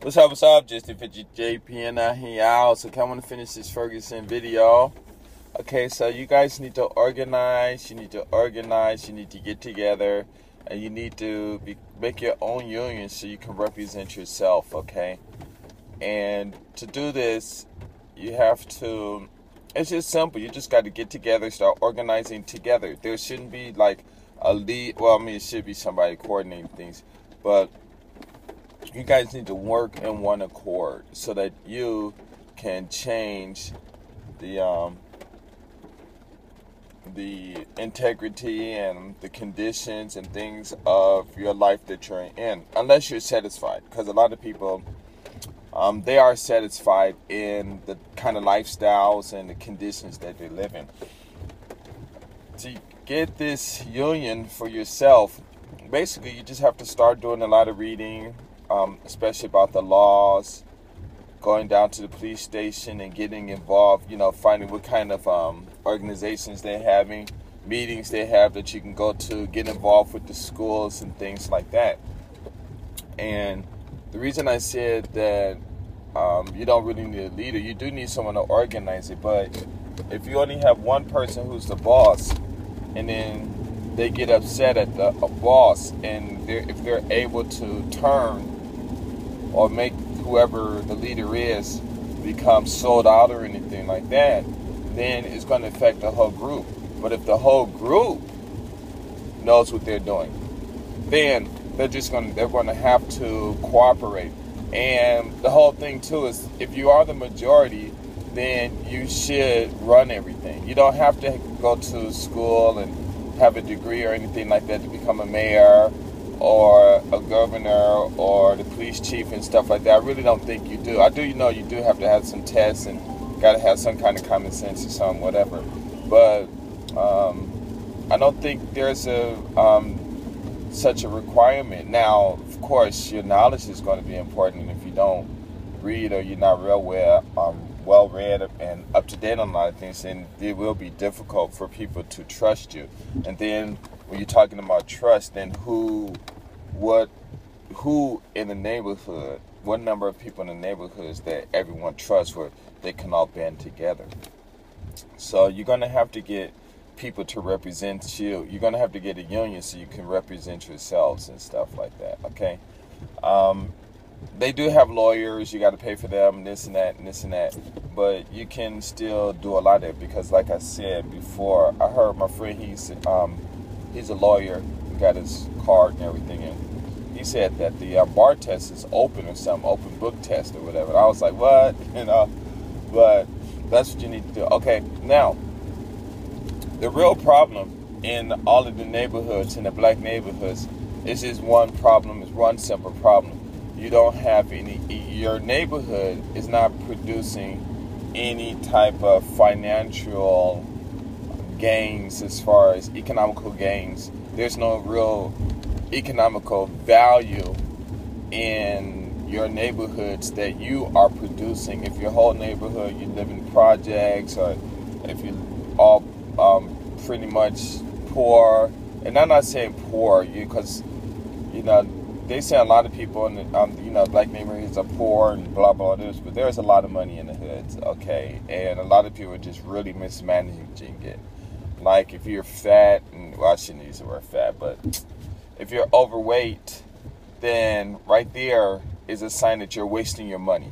What's up? Just if it's JPN out here out. So I want to finish this Ferguson video. Okay, so you guys need to organize. You need to get together. And you need to make your own union so you can represent yourself, okay? And to do this, you have to, it's just simple. You just got to get together, start organizing together. There shouldn't be like a lead. Well, I mean, it should be somebody coordinating things. But you guys need to work in one accord so that you can change the integrity and the conditions and things of your life that you're in, unless you're satisfied. Because a lot of people, they are satisfied in the kind of lifestyles and the conditions that they live in. To get this union for yourself, basically you just have to start doing a lot of reading, especially about the laws, going down to the police station and getting involved, finding what kind of organizations they're having, meetings they have that you can go to, get involved with the schools and things like that. And the reason I said that you don't really need a leader, you do need someone to organize it, but if you only have one person who's the boss, and then they get upset at the boss, and if they're able to turn or make whoever the leader is become sold out or anything like that, then it's going to affect the whole group. But if the whole group knows what they're doing, then they're going to have to cooperate. And the whole thing too is, if you are the majority, then you should run everything. You don't have to go to school and have a degree or anything like that to become a mayor or a governor or the police chief and stuff like that. I really don't think you do. I do, you do have to have some tests and got to have some kind of common sense or something, whatever. But I don't think there's such a requirement. Now, of course, your knowledge is going to be important. And if you don't read or you're not real well read and up to date on a lot of things, then it will be difficult for people to trust you. And then when you're talking about trust, then who in the neighborhood, what number of people in the neighborhoods that everyone trusts where they can all band together. So you're going to have to get people to represent you. You're going to have to get a union so you can represent yourselves and stuff like that, okay? They do have lawyers. You got to pay for them, this and that and this and that. But you can still do a lot of it because, like I said before, I heard my friend, he's a lawyer. He got his card and everything, and he said that the bar test is open or something, open book test or whatever. I was like, what? But that's what you need to do. Okay, now, the real problem in all of the neighborhoods, in the black neighborhoods, is just one problem, is one simple problem. You don't have your neighborhood is not producing any type of financial gains as far as economical gains. There's no real economical value in your neighborhoods that you are producing. If your whole neighborhood, you live in projects, or if you all pretty much poor, and I'm not saying poor, because they say a lot of people in the black neighborhoods are poor and blah blah this, but there's a lot of money in the hoods, okay, and a lot of people are just really mismanaging it. Like if you're fat, and well, I shouldn't use the word fat, but if you're overweight, then right there is a sign that you're wasting your money.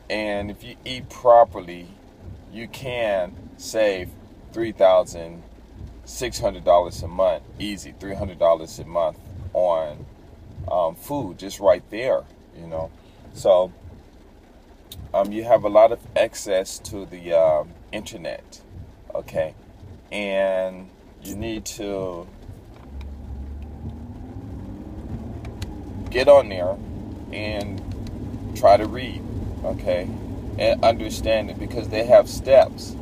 And if you eat properly, you can save $3,600 a month, easy, $300 a month on food, just right there, So you have a lot of access to the internet, okay, and you need to get on there and try to read, okay, and understand it, because they have steps.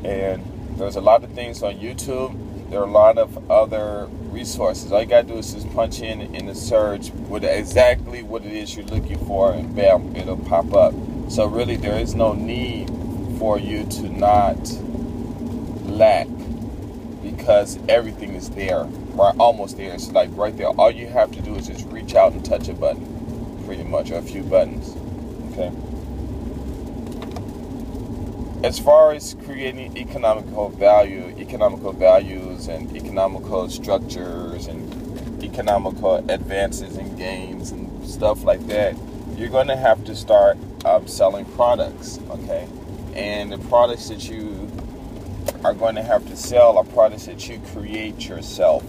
And there's a lot of things on YouTube. There are a lot of other resources. All you gotta do is just punch in the search with exactly what it is you're looking for, and bam, it'll pop up. So really, there is no need for you to not lack, because everything is there. We're almost there. It's like right there. All you have to do is just reach out and touch a button. pretty much, or a few buttons. Okay. As far as creating economical values and economical structures and economical advances and gains and stuff like that, you're going to have to start selling products, okay? And the products that you are going to have to sell are products that you create yourself,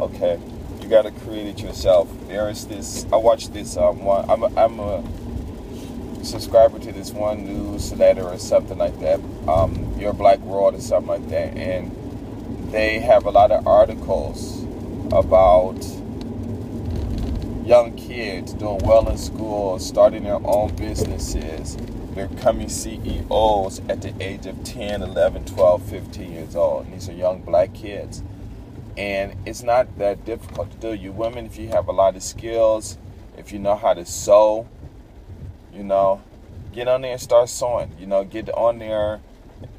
okay? You got to create it yourself. There is this, I watched this one, I'm a subscriber to this one newsletter or something like that, Your Black World or something like that, and they have a lot of articles about young kids doing well in school, starting their own businesses, becoming CEOs at the age of 10, 11, 12, 15 years old. And these are young black kids. And it's not that difficult to do. You women, if you have a lot of skills, if you know how to sew, you know, get on there and start sewing. You know, get on there,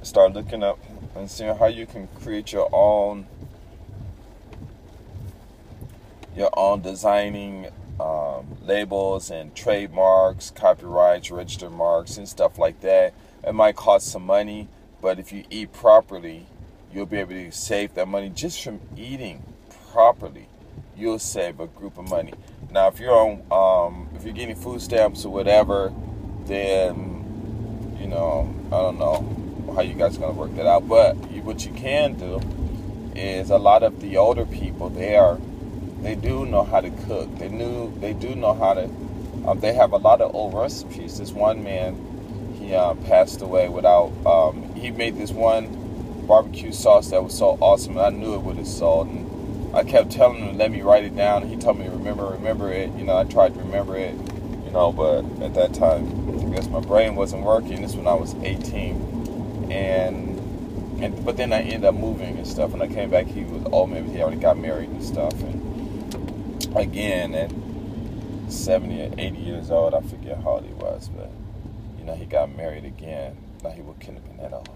start looking up and seeing how you can create your own designing labels and trademarks, copyrights, registered marks, and stuff like that. It might cost some money, but if you eat properly, you'll be able to save that money just from eating properly. You'll save a group of money. Now, if you're on, if you're getting food stamps or whatever, then, you know, I don't know how you guys are gonna work that out. But what you can do is, a lot of the older people, they do know how to cook. They do know how to. They have a lot of old recipes. This one man, he passed away without. He made this one barbecue sauce that was so awesome, and I knew it would have sold. And I kept telling him to let me write it down. And he told me to remember it. You know, I tried to remember it. You know, but at that time, I guess my brain wasn't working. This when I was 18, but then I ended up moving and stuff. And I came back. He was old. Maybe he already got married and stuff. And again, at 70 or 80 years old, I forget how old he was, but you know, he got married again. Now he couldn't have been that old.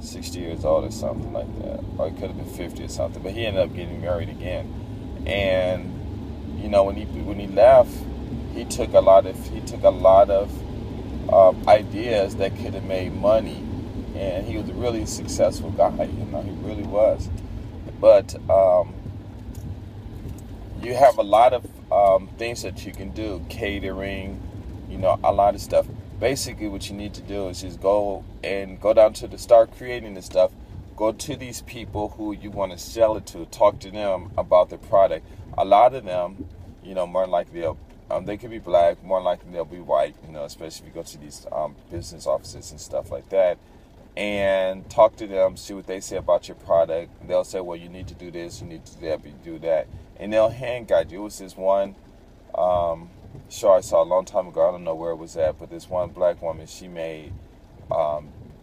60 years old or something like that, or it could have been 50 or something. But he ended up getting married again, and you know, when he left, he took a lot of ideas that could have made money, and he was a really successful guy. You know, he really was. But you have a lot of things that you can do, catering, you know, a lot of stuff. Basically, what you need to do is just go down to start creating this stuff. Go to these people who you want to sell it to. Talk to them about the product. A lot of them, you know, more likely they could be black. More likely they'll be white. You know, especially if you go to these business offices and stuff like that. And talk to them, see what they say about your product. They'll say, well, you need to do this, you need to do that, you do that, and they'll hand guide you. It was this one show I saw a long time ago. I don't know where it was at, but this one black woman, she made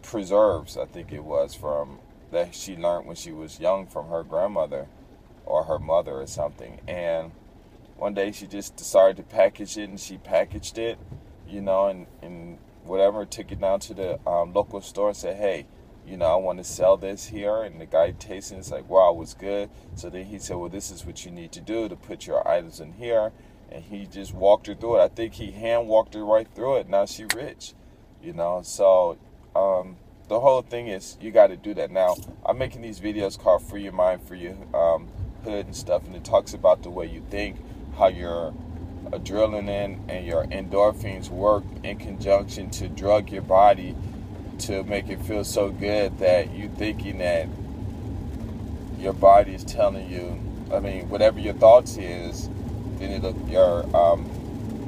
preserves, I think it was, from that she learned when she was young from her grandmother or her mother or something. And one day she just decided to package it, and she packaged it, you know, and whatever, took it down to the local store and said, hey, you know, I want to sell this here. And the guy tasting it's like, wow, it was good. So then he said, well, this is what you need to do to put your items in here. And he just walked her through it. I think he hand walked her right through it. Now she rich, you know. So the whole thing is, you got to do that. Now, I'm making these videos called Free Your Mind, Free Your Hood and stuff. And it talks about the way you think, how your adrenaline and your endorphins work in conjunction to drug your body to make it feel so good that you thinking that your body is telling you, I mean, whatever your thoughts is, then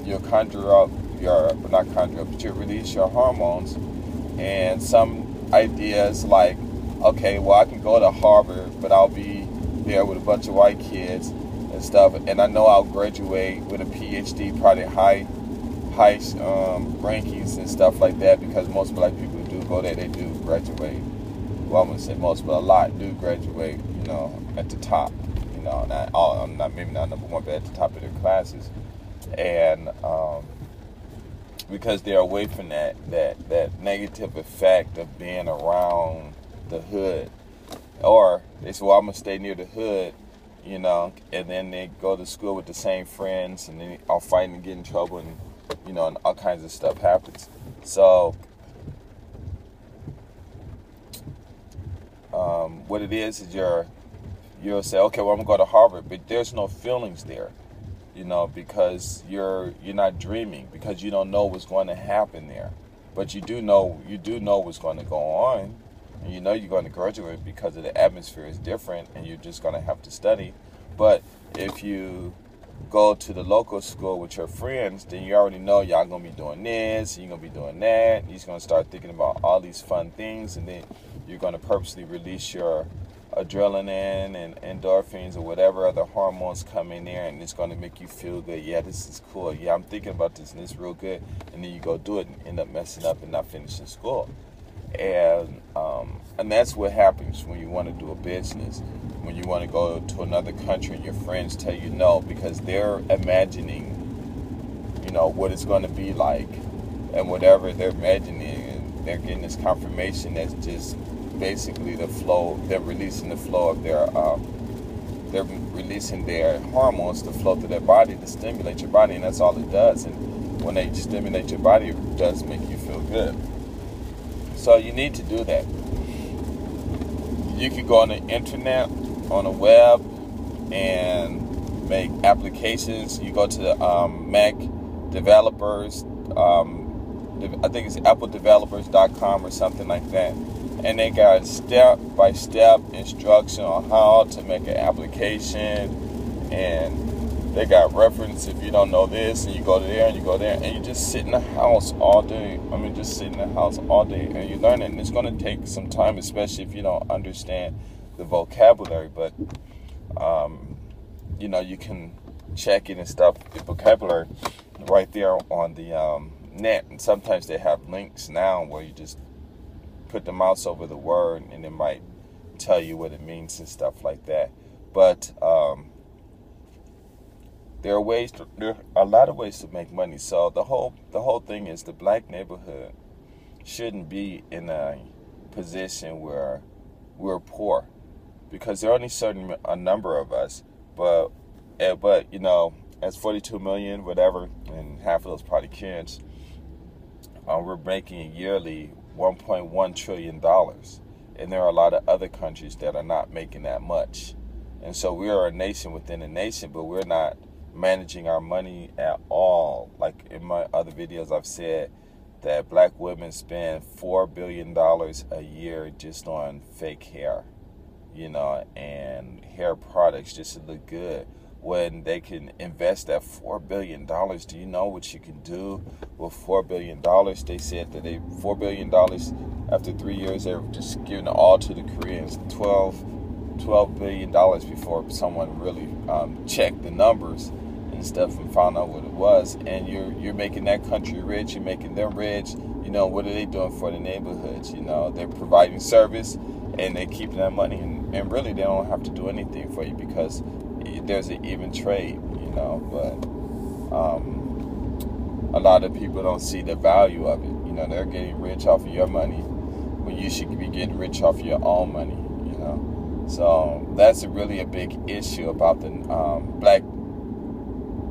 you'll conjure up but you release your hormones. And some ideas like, okay, well, I can go to Harvard, but I'll be there with a bunch of white kids and stuff, and I know I'll graduate with a PhD, probably high rankings and stuff like that, because most black people who do go there, they do graduate. Well, I'm gonna say most, but a lot do graduate, you know, at the top, you know, maybe not number one, but at the top of their classes, and because they're away from that negative effect of being around the hood, or they say, well, I'm gonna stay near the hood you know, and then they go to school with the same friends, and then all fighting and get in trouble, and you know, and all kinds of stuff happens. So what it is you'll say, okay, well, I'm gonna go to Harvard, but there's no feelings there, you know, because you're not dreaming, because you don't know what's going to happen there, but you do know what's going to go on, and you know you're going to graduate because of the atmosphere is different, and you're just going to have to study. But if you go to the local school with your friends, then you already know y'all gonna be doing this, you're gonna be doing that. You're gonna start thinking about all these fun things, and then you're gonna purposely release your adrenaline and endorphins or whatever other hormones come in there, and it's gonna make you feel good. Yeah, this is cool. Yeah, I'm thinking about this, and it's real good. And then you go do it and end up messing up and not finishing school. And that's what happens when you want to do a business. When you want to go to another country and your friends tell you no, because they're imagining, you know, what it's going to be like, and whatever they're imagining, and they're getting this confirmation that's just basically the flow. They're releasing the flow of they're releasing their hormones to flow through their body to stimulate your body, and that's all it does. And when they stimulate your body, it does make you feel good. So you need to do that. You can go on the internet, on the web, and make applications. You go to the Mac developers, I think it's appledevelopers.com or something like that. And they got step-by-step instruction on how to make an application. And they got reference if you don't know this, and you go there and you go there, and you just sit in the house all day. Just sit in the house all day, and you learn it. And it's going to take some time, especially if you don't understand the vocabulary. But, you know, you can check it and stuff, the vocabulary, right there on the net. And sometimes they have links now where you just put the mouse over the word, and it might tell you what it means and stuff like that. But there are a lot of ways to make money. So the whole thing is the black neighborhood shouldn't be in a position where we're poor, because there are only a number of us. But you know, as 42 million, whatever, and half of those probably kids, we're making yearly $1.1 trillion, and there are a lot of other countries that are not making that much. And so we are a nation within a nation, but we're not managing our money at all. Like in my other videos, I've said that black women spend $4 billion a year just on fake hair, you know, and hair products just to look good, when they can invest that $4 billion. Do you know what you can do with $4 billion? They said that $4 billion, after 3 years, they were just giving it all to the Koreans. $12 billion before someone really checked the numbers and stuff and found out what it was. And you're making that country rich, you're making them rich. You know, what are they doing for the neighborhoods? You know, they're providing service, and they're keeping that money, and really they don't have to do anything for you, because there's an even trade, you know. But a lot of people don't see the value of it. You know, they're getting rich off of your money when you should be getting rich off of your own money, you know. So that's really a big issue about the black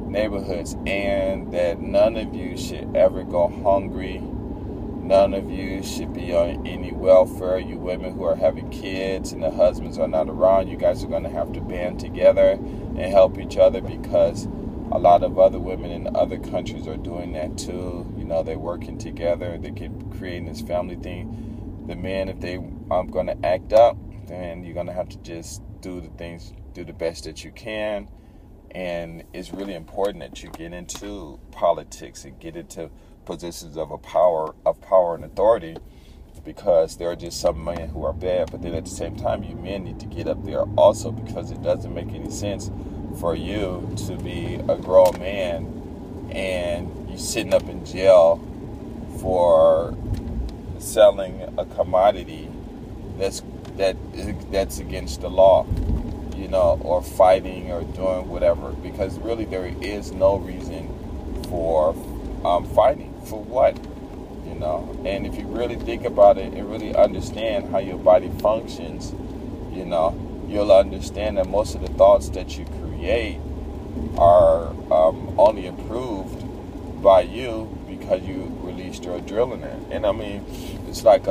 neighborhoods, and that none of you should ever go hungry. None of you should be on any welfare. You women who are having kids and the husbands are not around, you guys are going to have to band together and help each other, because a lot of other women in other countries are doing that too. You know, they're working together. They can create this family thing. The men, if they are going to act up, then you're going to have to just do the best that you can. And it's really important that you get into politics and get into positions of power and authority, because there are just some men who are bad. But then at the same time, you men need to get up there also, because it doesn't make any sense for you to be a grown man and you're sitting up in jail for selling a commodity that's against the law, you know, or fighting or doing whatever, because really there is no reason for fighting. For what? You know, and if you really think about it and really understand how your body functions, you know, you'll understand that most of the thoughts that you create are only improved by you because you released your adrenaline. And I mean, it's like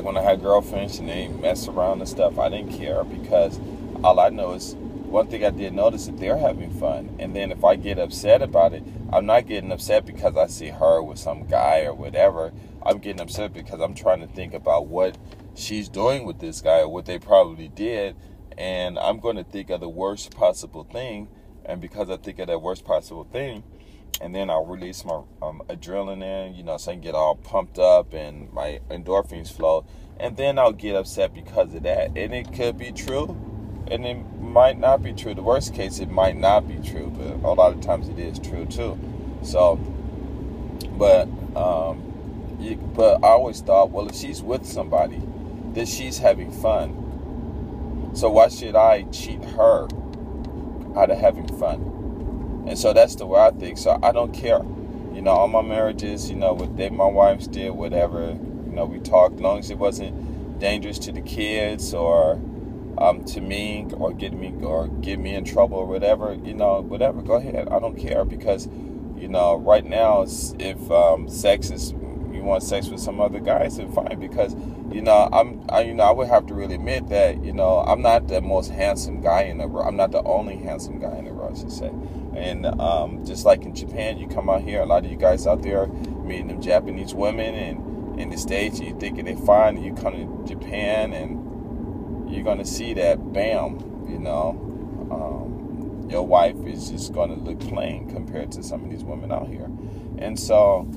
when I had girlfriends and they mess around and stuff, I didn't care, because all I know is, one thing I did notice, that they're having fun. And then if I get upset about it, I'm not getting upset because I see her with some guy or whatever. I'm getting upset because I'm trying to think about what she's doing with this guy, or what they probably did. And I'm going to think of the worst possible thing. And because I think of that worst possible thing, and then I'll release my adrenaline, so I can get all pumped up and my endorphins flow. And then I'll get upset because of that. And it could be true, and it might not be true. The worst case, it might not be true, but a lot of times it is true too. So, but I always thought, well, if she's with somebody, then she's having fun. So why should I cheat her out of having fun? And so that's the way I think. So I don't care. All my marriages, what my wives did, whatever, we talked, as long as it wasn't dangerous to the kids or to me, or get me in trouble or whatever, whatever, go ahead. I don't care, because, right now, if sex is, you want sex with some other guys, then fine, because, I would have to really admit that, I'm not the most handsome guy in the world. I'm not the only handsome guy in the world, I should say. And just like in Japan, you come out here, a lot of you guys out there meeting them Japanese women, and in the States, you thinking they're fine, and you come to Japan, and you're going to see that, bam, your wife is just going to look plain compared to some of these women out here. And so,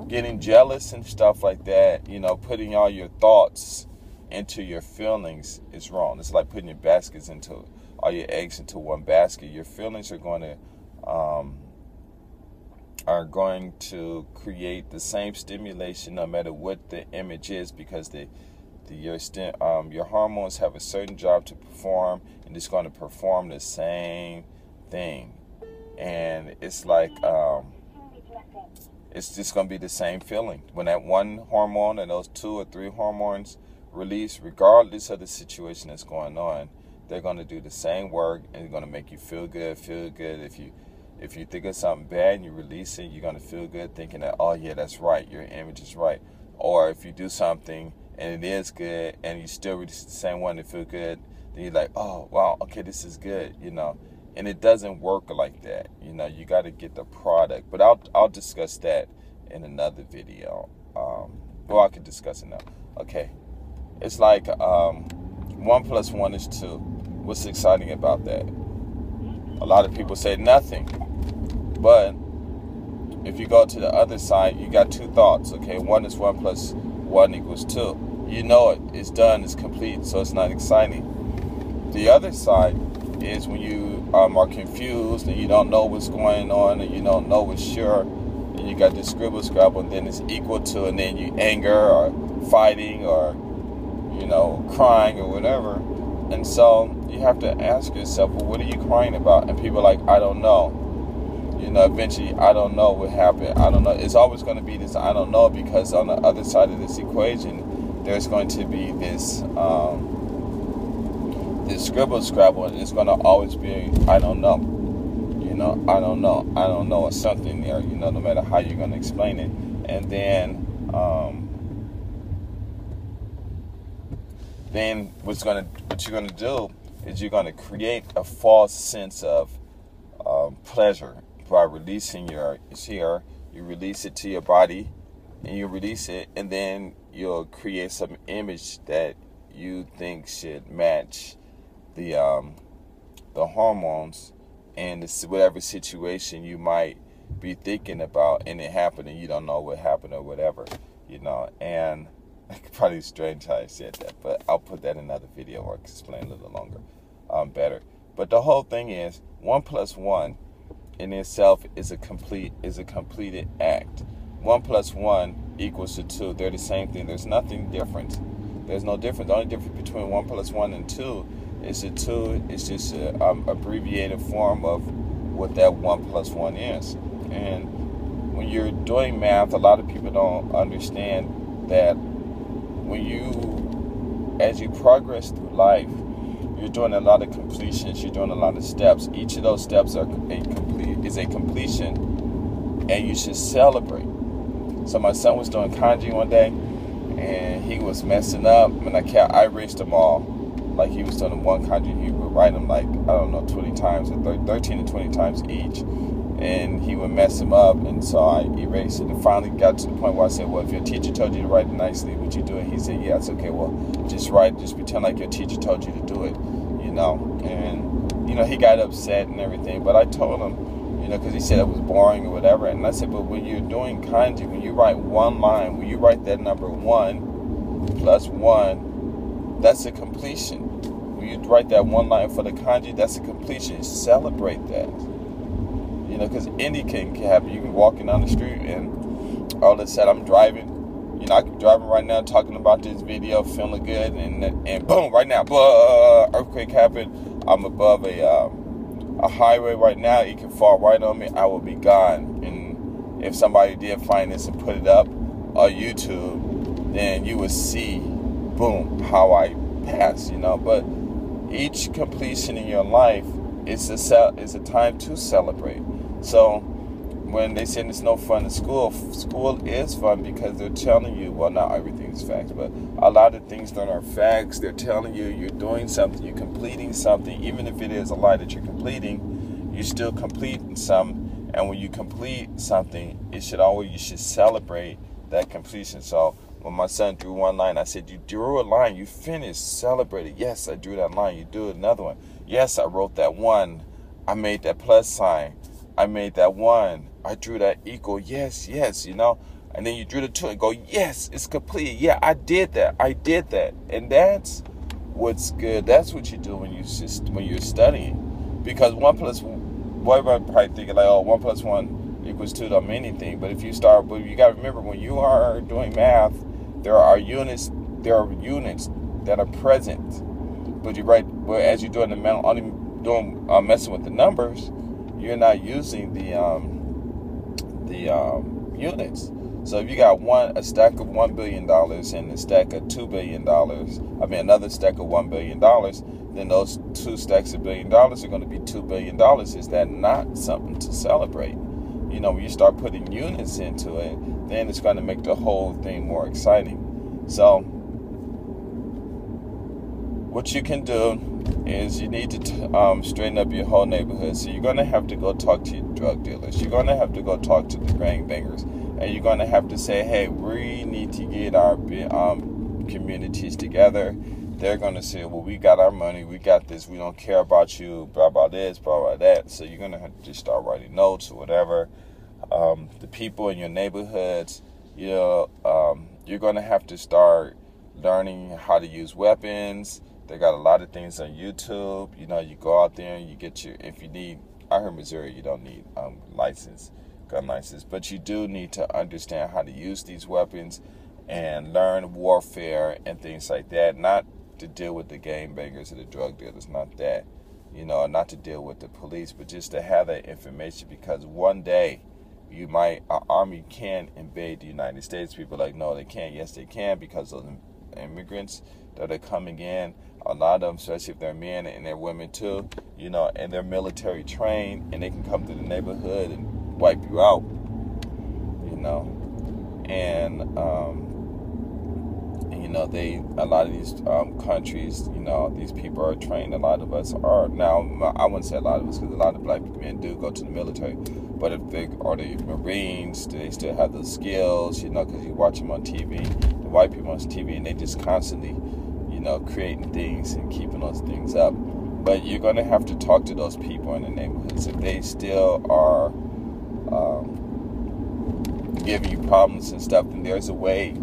getting jealous and stuff like that, putting all your thoughts into your feelings is wrong. It's like putting all your eggs into one basket. Your feelings are going to create the same stimulation no matter what the image is, because your hormones have a certain job to perform, and it's going to perform the same thing. And it's like it's just going to be the same feeling when that one hormone and those 2 or 3 hormones release, regardless of the situation that's going on. They're going to do the same work, and it's going to make you feel good. If you think of something bad and you release it, you're going to feel good, thinking that, oh yeah, that's right, your image is right. Or if you do something and it is good, and you still release the same one to feel good, then you're like, oh wow, okay, this is good, And it doesn't work like that. You got to get the product. But I'll discuss that in another video. I could discuss it now. Okay, it's like 1 + 1 is 2. What's exciting about that? A lot of people say nothing. But if you go to the other side, you got 2 thoughts. Okay, 1 is 1 + 1 = 2. You know it. It's done. It's complete. So it's not exciting. The other side is when you are confused and you don't know what's going on, and you don't know what's sure, and you got this scrabble, and then it's equal to, and then you anger or fighting or crying or whatever. And so you have to ask yourself, well, what are you crying about? And people are like, I don't know. Eventually, I don't know what happened. I don't know. It's always going to be this I don't know, because on the other side of this equation, there's going to be this scrabble, and it's going to always be I don't know. I don't know, or something there, no matter how you're going to explain it. And then what you're going to do is you're going to create a false sense of pleasure by releasing you release it to your body, and you release it, and then you'll create some image that you think should match the hormones and whatever situation you might be thinking about, and it happened and you don't know what happened or whatever, and probably strange how I said that, but I'll put that in another video or explain a little longer, better. But the whole thing is 1 + 1 in itself is a completed act. 1 + 1 = 2. They're the same thing. There's nothing different. There's no difference. The only difference between 1 + 1 and 2 is that 2 is just an abbreviated form of what that 1 + 1 is. And when you're doing math, a lot of people don't understand that as you progress through life, you're doing a lot of completions. You're doing a lot of steps. Each of those steps is a completion, and you should celebrate. So my son was doing kanji one day, and he was messing up, and I erased them all. Like, he was doing one kanji, he would write them like, I don't know, 20 times, or 13 to 20 times each, and he would mess them up, and so I erased it, and finally got to the point where I said, well, if your teacher told you to write it nicely, would you do it? He said, yeah. It's okay, well, just pretend like your teacher told you to do it, and, he got upset and everything, but I told him, because he said it was boring or whatever, and I said, but when you're doing kanji, when you write one line, when you write that number 1 plus 1, that's a completion. When you write that one line for the kanji, that's a completion. Celebrate that. Because anything can happen. You can be walking down the street and all of a sudden I'm driving. I could be driving right now talking about this video, feeling good, and boom, right now, earthquake happened. I'm above a highway right now. It can fall right on me. I will be gone. And if somebody did find this and put it up on YouTube, then you would see, boom, how I pass. But each completion in your life is a time to celebrate. So when they say it's no fun in school is fun because they're telling you, well, not everything is facts, but a lot of things that are facts, they're telling you you're doing something, you're completing something. Even if it is a lie that you're completing, you're still completing something. And when you complete something, you should celebrate that completion. So when my son drew one line, I said, you drew a line, you finished, celebrate it. Yes, I drew that line. You do another one. Yes, I wrote that one. I made that plus sign. I made that one. I drew that equal. Yes, and then you drew the 2 and go, yes, it's complete. Yeah, I did that. And that's what's good. That's what you do when you're studying. Because 1 plus 1, everybody probably thinking like, 1 plus 1 equals 2 don't mean anything. But you got to remember, when you are doing math, there are units that are present. But as you're doing the math, only doing messing with the numbers, you're not using the units. So if you got a stack of $1 billion and a stack of $2 billion, another stack of $1 billion, then those 2 stacks of $1 billion are going to be $2 billion. Is that not something to celebrate? When you start putting units into it, then it's going to make the whole thing more exciting. So what you can do is you need to straighten up your whole neighborhood. So you're going to have to go talk to your drug dealers. You're going to have to go talk to the gangbangers. And you're going to have to say, hey, we need to get our communities together. They're going to say, well, we got our money. We got this. We don't care about you, blah, blah, this, blah, blah, that. So you're going to have to just start writing notes or whatever. The people in your neighborhoods, you're going to have to start learning how to use weapons. They got a lot of things on YouTube. You go out there and you get if you need, I heard Missouri, you don't need gun license, but you do need to understand how to use these weapons and learn warfare and things like that. Not to deal with the gangbangers or the drug dealers, not that, not to deal with the police, but just to have that information, because one day our army can invade the United States. People are like, no, they can't. Yes, they can, because those immigrants that are coming in, a lot of them, especially if they're men and they're women too, and they're military trained, and they can come to the neighborhood and wipe you out, and a lot of these countries, these people are trained. A lot of us are. Now, I wouldn't say a lot of us, because a lot of black men do go to the military, but if they are the Marines, do they still have those skills, because you watch them on TV, the white people on TV, and they just constantly, creating things and keeping those things up. But you're going to have to talk to those people in the neighborhoods. If they still are giving you problems and stuff, then there's a way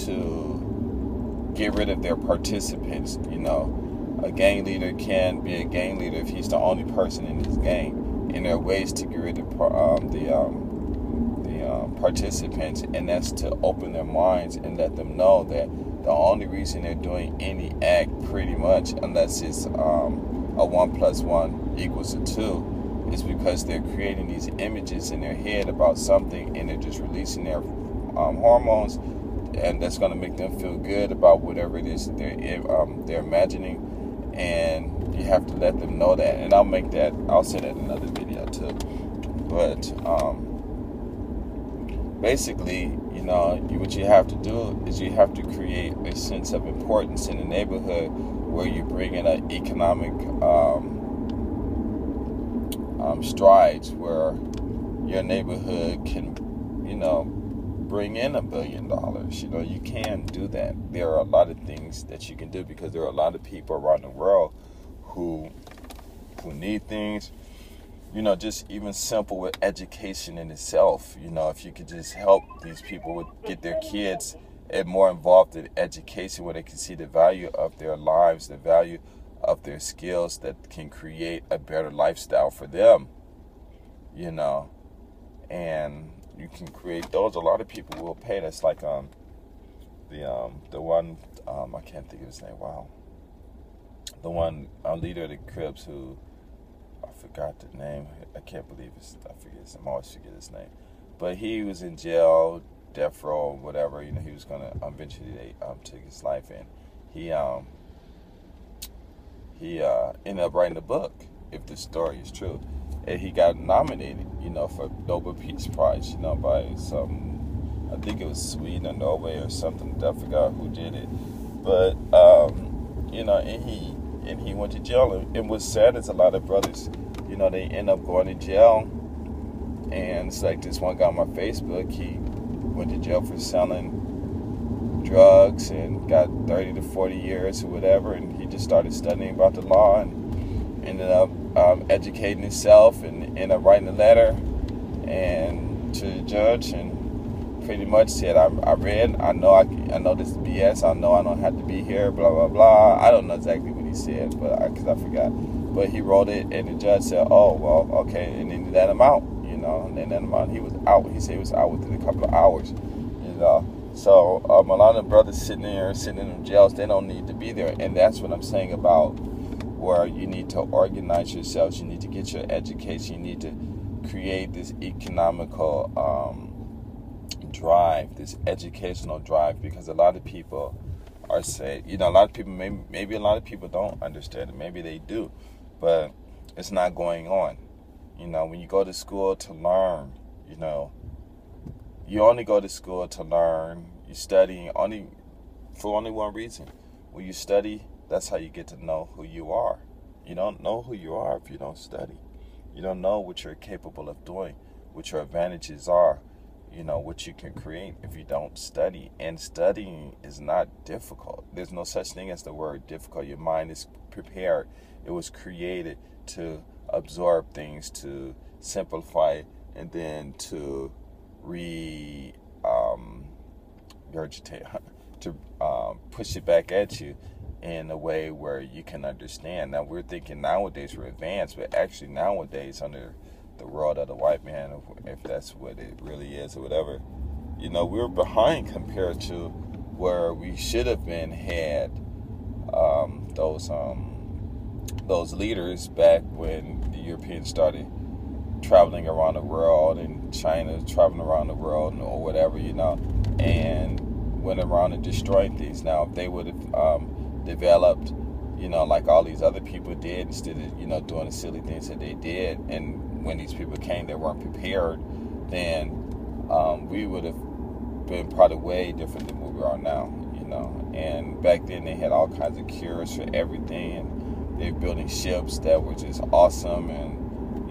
to get rid of their participants. A gang leader can be a gang leader if he's the only person in his gang. And there are ways to get rid of the participants, and that's to open their minds and let them know that the only reason they're doing any act, pretty much, unless it's a 1 plus 1 equals 2, is because they're creating these images in their head about something, and they're just releasing their hormones and that's going to make them feel good about whatever it is that they're imagining, and you have to let them know that. And I'll say that in another video too. But basically, what you have to do is you have to create a sense of importance in the neighborhood, where you bring in an economic strides, where your neighborhood can, bring in $1 billion. You can do that. There are a lot of things that you can do, because there are a lot of people around the world who need things. Just even simple with education in itself. If you could just help these people get their kids more involved in education, where they can see the value of their lives, the value of their skills, that can create a better lifestyle for them. And you can create those. A lot of people will pay. That's like the one I can't think of his name. Wow, the one leader of the Crips who, I forgot the name. I can't believe I always forget his name. But he was in jail, death row, whatever. He was gonna eventually take his life, and he ended up writing a book, if this story is true. And he got nominated, for Nobel Peace Prize, by some, I think it was Sweden or Norway or something. I forgot who did it. But and he went to jail. And what's sad is a lot of brothers, they end up going to jail. And it's like this one guy on my Facebook, he went to jail for selling drugs and got 30 to 40 years or whatever. And he just started studying about the law and ended up educating himself, and ended up writing a letter and to the judge, and pretty much said, I know this is BS. I know I don't have to be here, blah, blah, blah. I don't know exactly what he said, but because I forgot. But he wrote it, and the judge said, oh, well, okay, and then let him out, and then let him out. He was out. He said he was out within a couple of hours, So a lot of brothers sitting in jails, they don't need to be there. And that's what I'm saying about where you need to organize yourselves. You need to get your education. You need to create this economical drive, this educational drive, because a lot of people are saying, a lot of people, maybe a lot of people don't understand it. Maybe they do, but it's not going on. When you go to school to learn, you only go to school to learn. You study for only one reason. When you study, that's how you get to know who you are. You don't know who you are if you don't study. You don't know what you're capable of doing, what your advantages are, what you can create if you don't study. And studying is not difficult. There's no such thing as the word difficult. Your mind is prepared. It was created to absorb things, to simplify, and then to regurgitate, to push it back at you in a way where you can understand. Now, we're thinking nowadays we're advanced, but actually nowadays, under the world of the white man, if that's what it really is or whatever, we're behind compared to where we should have been had those leaders back when the Europeans started traveling around the world, and China traveling around the world, or whatever, and went around and destroying things. Now, if they would have developed, like all these other people did, instead of, doing the silly things that they did, and when these people came, they weren't prepared, then we would have been probably way different than what we are now, And back then, they had all kinds of cures for everything, and they were building ships that were just awesome, and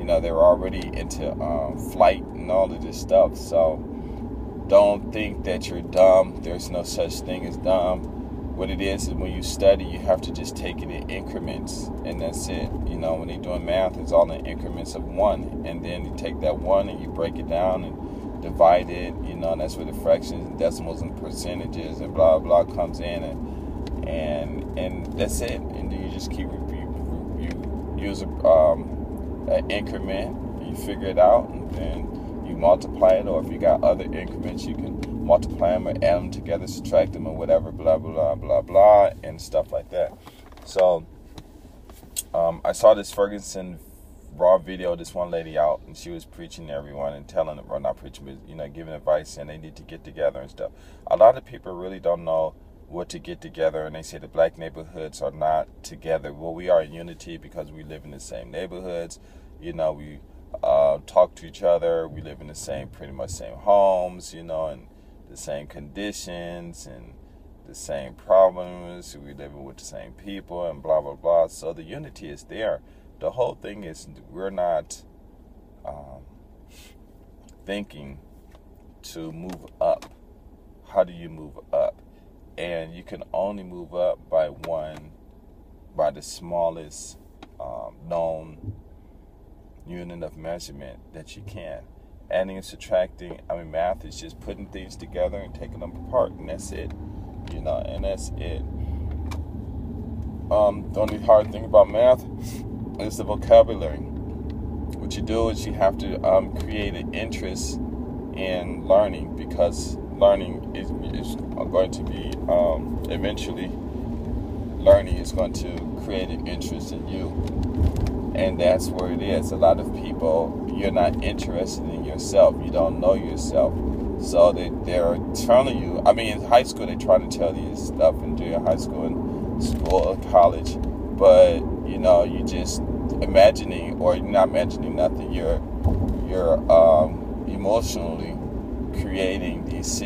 they were already into flight and all of this stuff. So don't think that you're dumb. There's no such thing as dumb. What it is when you study, you have to just take it in increments, and that's it. When they're doing math, it's all in increments of 1, and then you take that 1 and you break it down and divide it, and that's where the fractions and decimals and percentages and blah blah comes in, and that's it. And then you just keep you use an increment, you figure it out, and then you multiply it. Or if you got other increments, you can multiply them or add them together, subtract them, or whatever, blah blah blah blah, and stuff like that. So I saw this Ferguson raw video of this one lady out, and she was preaching to everyone and telling them, or not preaching, but, you know, giving advice, and they need to get together and stuff. A lot of people really don't know what to get together, and they say the black neighborhoods are not together. Well, we are in unity because we live in the same neighborhoods. You know, we talk to each other. We live in the same, pretty much same homes, you know, and the same conditions and the same problems. We live with the same people and blah, blah, blah. So the unity is there. The whole thing is we're not thinking to move up. How do you move up? And you can only move up by the smallest known unit of measurement that you can. Adding and subtracting, math is just putting things together and taking them apart, and that's it. You know, and that's it. The only hard thing about math is the vocabulary. What you do is you have to create an interest in learning, because learning is going to be eventually learning is going to create an interest in you, and that's where it is. A lot of people, you're not interested in yourself. You don't know yourself, so they're telling you. In high school they try to tell you stuff in junior high school and or college, but you know, you just imagining, or you're not imagining nothing. You're emotionally creating these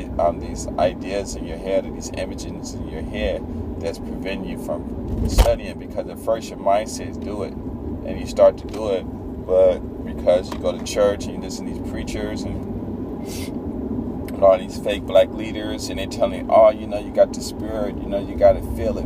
ideas in your head, or these images in your head that's preventing you from studying, because at first your mind says do it, and you start to do it, but because you go to church and you listen to these preachers and all these fake black leaders, and they're telling you, oh, you know, you got the spirit, you know, you got to feel it,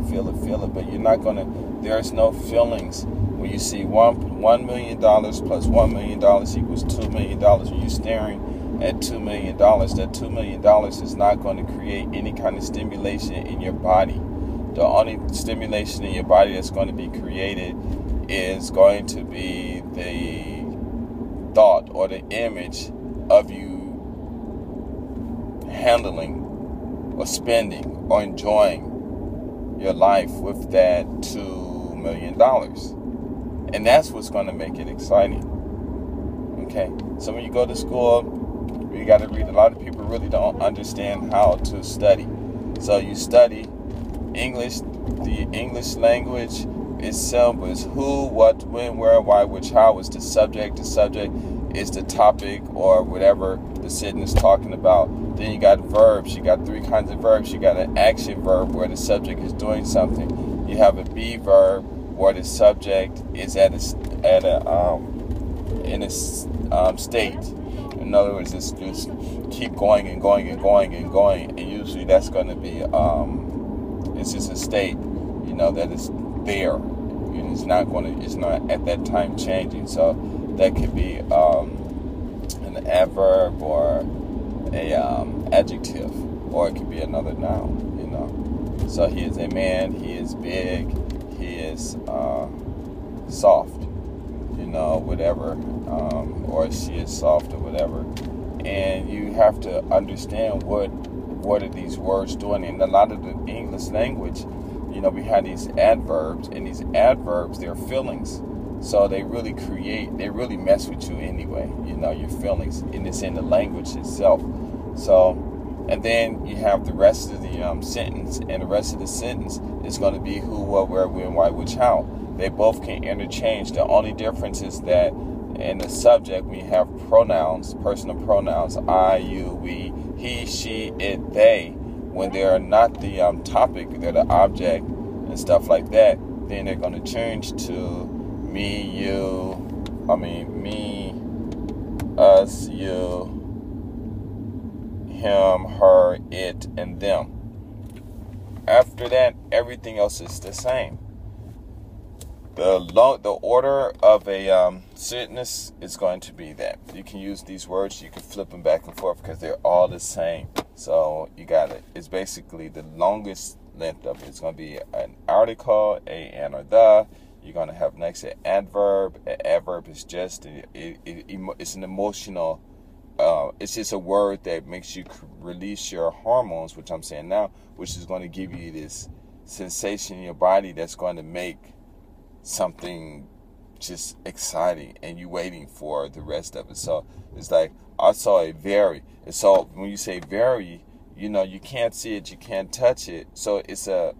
but you're not going to, there's no feelings. When you see $1 million plus $1 million equals $2 million, when you're staring at $2 million, that $2 million is not going to create any kind of stimulation in your body. The only stimulation in your body that's going to be created is going to be the thought or the image of you handling or spending or enjoying your life with that $2 million. And that's what's going to make it exciting. Okay? So when you go to school, you got to read. A lot of people really don't understand how to study. So you study English. The English language is simple. It's who, what, when, where, why, which, how is the subject. The subject is the topic or whatever the sentence is talking about. Then you got verbs. You got 3 kinds of verbs. You got an action verb where the subject is doing something. You have a be verb where the subject is in a state. In other words, it's just keep going and going and going and going, and usually that's going to be it's just a state, you know, that is there, and it's not at that time changing. So that could be an adverb or a adjective, or it could be another noun, you know. So he is a man, he is big, he is soft, you know, whatever, or she is soft or whatever. And you have to understand what are these words doing. In a lot of the English language, you know, we have these adverbs, and these adverbs, they're feelings. So they really mess with you anyway, you know, your feelings, and it's in the language itself. So, and then you have the rest of the sentence, and the rest of the sentence is going to be who, what, where, when, why, which, how. They both can interchange. The only difference is that in the subject, we have pronouns, personal pronouns, I, you, we, he, she, it, they. When they're not the topic, they're the object and stuff like that, then they're going to change to me, us, you, him, her, it, and them. After that, everything else is the same. The order of a sentence is going to be that. You can use these words, you can flip them back and forth because they're all the same. So you got it. It's basically the longest length of it. It's going to be an article, a, and, or the. You're going to have next an adverb. An adverb is just, it's an emotional, it's just a word that makes you release your hormones, which I'm saying now, which is going to give you this sensation in your body that's going to make something just exciting, and you waiting for the rest of it. So it's like I saw a very. So when you say very, you can't see it, you can't touch it. So it's a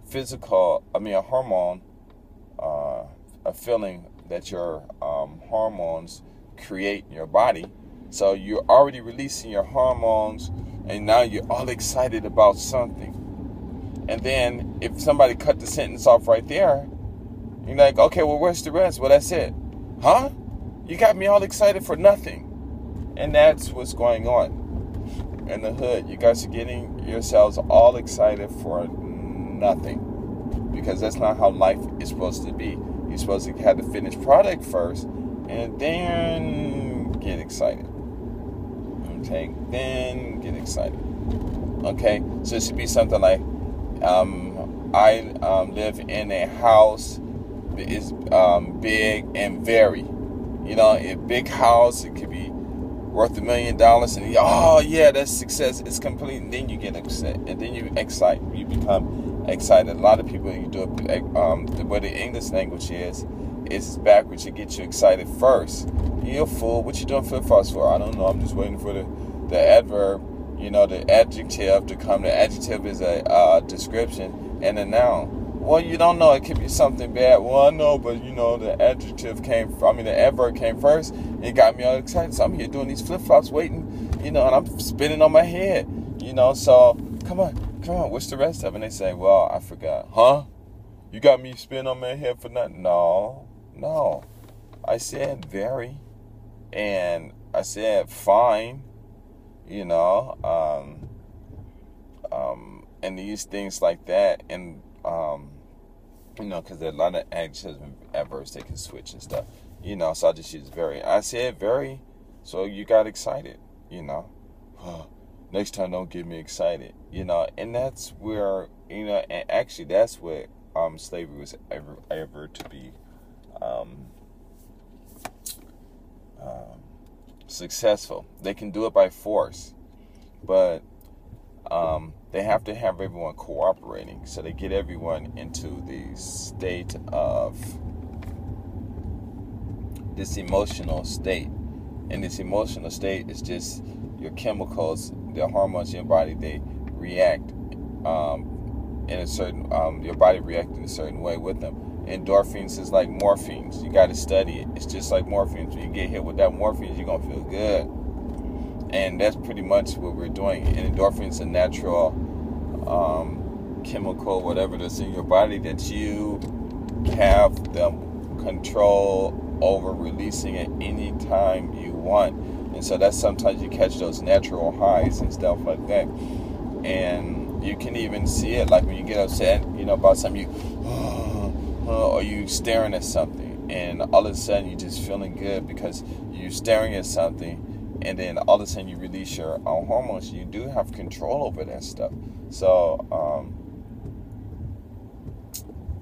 physical. A hormone, a feeling that your hormones create in your body. So you're already releasing your hormones, and now you're all excited about something. And then if somebody cut the sentence off right there, you're like, okay, well, where's the rest? Well, that's it. Huh? You got me all excited for nothing. And that's what's going on in the hood. You guys are getting yourselves all excited for nothing, because that's not how life is supposed to be. You're supposed to have the finished product first and then get excited. Okay? Then get excited. Okay? So it should be something like, I live in a house that is big and very. A big house, it could be worth $1 million, and oh yeah, that's success. It's complete, and then you get upset, and then you become excited. A lot of people, you do it the way the English language is backwards. It gets you excited first. You're a fool. What you doing flip-flops for? I don't know. I'm just waiting for the adverb, the adjective to come. The adjective is a description and a noun. Well, you don't know. It could be something bad. Well, I know, but the the adverb came first. It got me all excited. So I'm here doing these flip-flops, waiting, and I'm spinning on my head, So come on. What's the rest of it? And they say, well, I forgot. Huh? You got me spinning on my head for nothing? No. I said very, and I said fine, and these things like that, and because there are a lot of adjectives and adverbs they can switch and stuff, so I just use very. I said very, so you got excited, next time don't get me excited, and that's where, and actually that's what slavery was ever to be successful. They can do it by force, but they have to have everyone cooperating. So they get everyone into the state of this emotional state. And this emotional state is just your chemicals, the hormones in your body, they react in a certain, your body reacts in a certain way with them. Endorphins is like morphines. You got to study it. It's just like morphines. When you get hit with that morphines, you're going to feel good. And that's pretty much what we're doing. And endorphins are natural chemical, whatever that's in your body, that you have the control over releasing at any time you want. And so that's sometimes you catch those natural highs and stuff like that. And you can even see it, like when you get upset, about something, or you staring at something, and all of a sudden you're just feeling good because you're staring at something, and then all of a sudden you release your own hormones. You do have control over that stuff. So,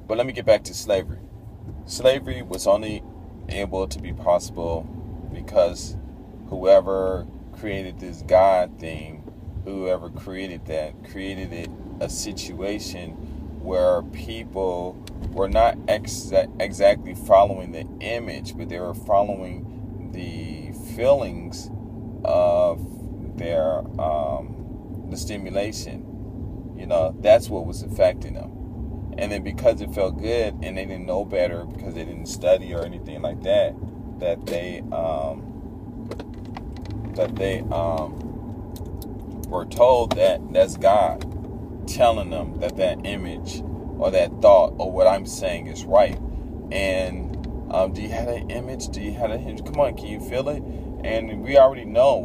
but let me get back to slavery. Slavery was only able to be possible because whoever created this God thing, whoever created that, created it a situation where people were not exactly following the image, but they were following the feelings of their the stimulation. That's what was affecting them. And then because it felt good and they didn't know better, because they didn't study or anything like that, that they were told that that's God telling them that that image or that thought or what I'm saying is right. And do you have that image? Do you have that image? Come on, can you feel it? And we already know,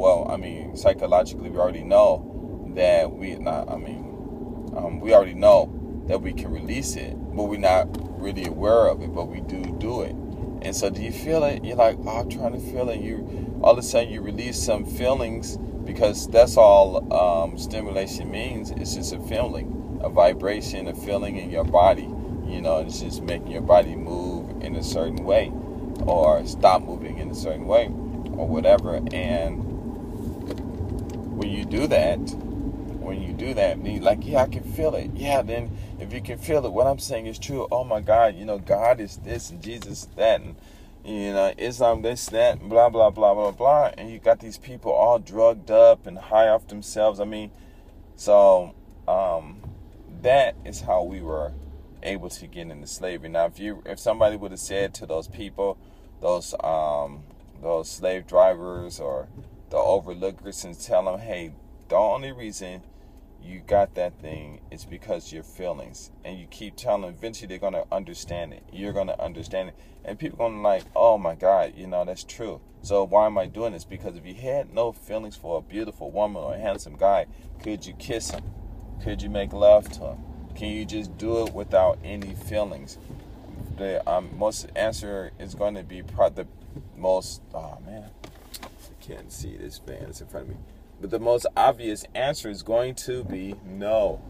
psychologically we already know that we already know that we can release it, but we're not really aware of it, but we do it. And so do you feel it? You're like, I'm trying to feel it. You all of a sudden you release some feelings, because that's all stimulation means. It's just a feeling, a vibration, a feeling in your body. It's just making your body move in a certain way or stop moving in a certain way or whatever. And when you do that, when you do that, and you're like, yeah, I can feel it. Yeah, then if you can feel it, what I'm saying is true. Oh my God, God is this and Jesus is that, and Islam this, that, and blah, blah, blah, blah, blah. And you got these people all drugged up and high off themselves. So that is how we were able to get into slavery. Now, if somebody would have said to those people, those slave drivers or the overlookers, and tell them, hey, the only reason you got that thing is because of your feelings, and you keep telling them, eventually they're going to understand it. You're going to understand it, and people are going to like, oh my God, that's true. So why am I doing this? Because if you had no feelings for a beautiful woman or a handsome guy, could you kiss him? Could you make love to him? Can you just do it without any feelings? The most answer is going to be the most, oh man, I can't see this fan that's in front of me. But the most obvious answer is going to be no.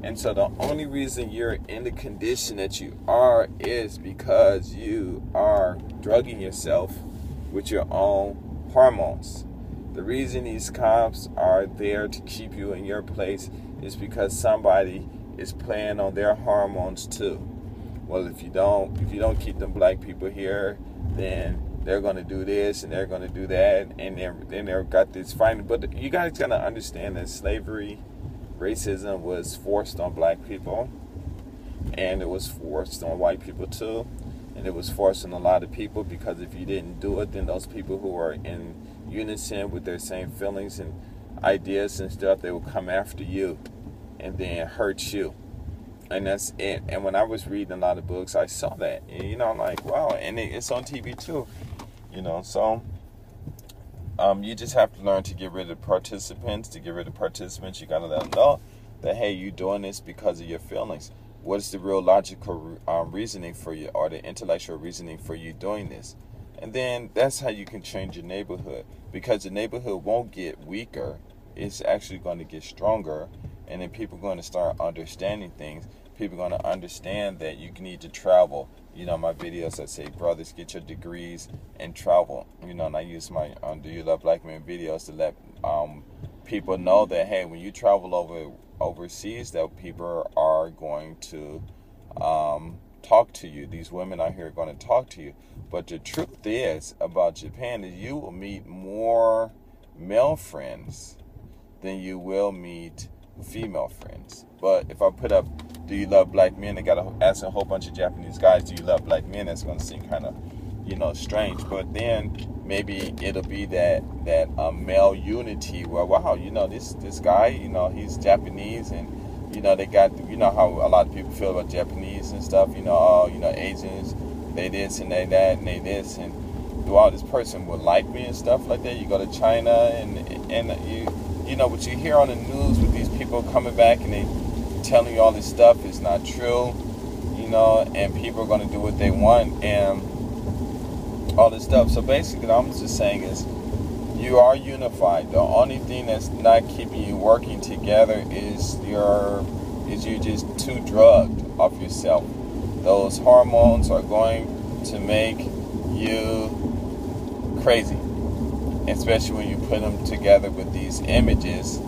And so the only reason you're in the condition that you are is because you are drugging yourself with your own hormones. The reason these cops are there to keep you in your place is because somebody is playing on their hormones too. Well, if you don't keep them black people here, then they're going to do this and they're going to do that, and then they've got this fighting. But you guys got to understand that slavery, racism was forced on black people, and it was forced on white people too, and it was forced on a lot of people, because if you didn't do it, then those people who are in unison with their same feelings and ideas and stuff, they will come after you and then hurt you. And that's it. And when I was reading a lot of books, I saw that. And, I'm like, wow. And it's on TV too. So you just have to learn to get rid of participants. To get rid of participants, you got to let them know that, hey, you're doing this because of your feelings. What is the real logical reasoning for you, or the intellectual reasoning for you doing this? And then that's how you can change your neighborhood, because the neighborhood won't get weaker. It's actually going to get stronger. And then people are going to start understanding things. People are going to understand that you need to travel. My videos that say, brothers, get your degrees and travel. And I use my Do You Love Black Men videos to let people know that, hey, when you travel overseas, that people are going to talk to you. These women out here are going to talk to you. But the truth is about Japan is you will meet more male friends than you will meet female friends. But if I put up Do You Love Black Men, I gotta ask a whole bunch of Japanese guys, do you love black men? That's gonna seem kind of strange. But then maybe it'll be that male unity where, wow, this guy, he's Japanese, and they got, how a lot of people feel about Japanese and stuff, Asians, they this and they that and they this, and wow, this person would like me and stuff like that. You go to China and what you hear on the news with these people coming back and they telling you all this stuff is not true, and people are going to do what they want and all this stuff. So basically, what I'm just saying is, you are unified. The only thing that's not keeping you working together is you're just too drugged off yourself. Those hormones are going to make you crazy, especially when you put them together with these images,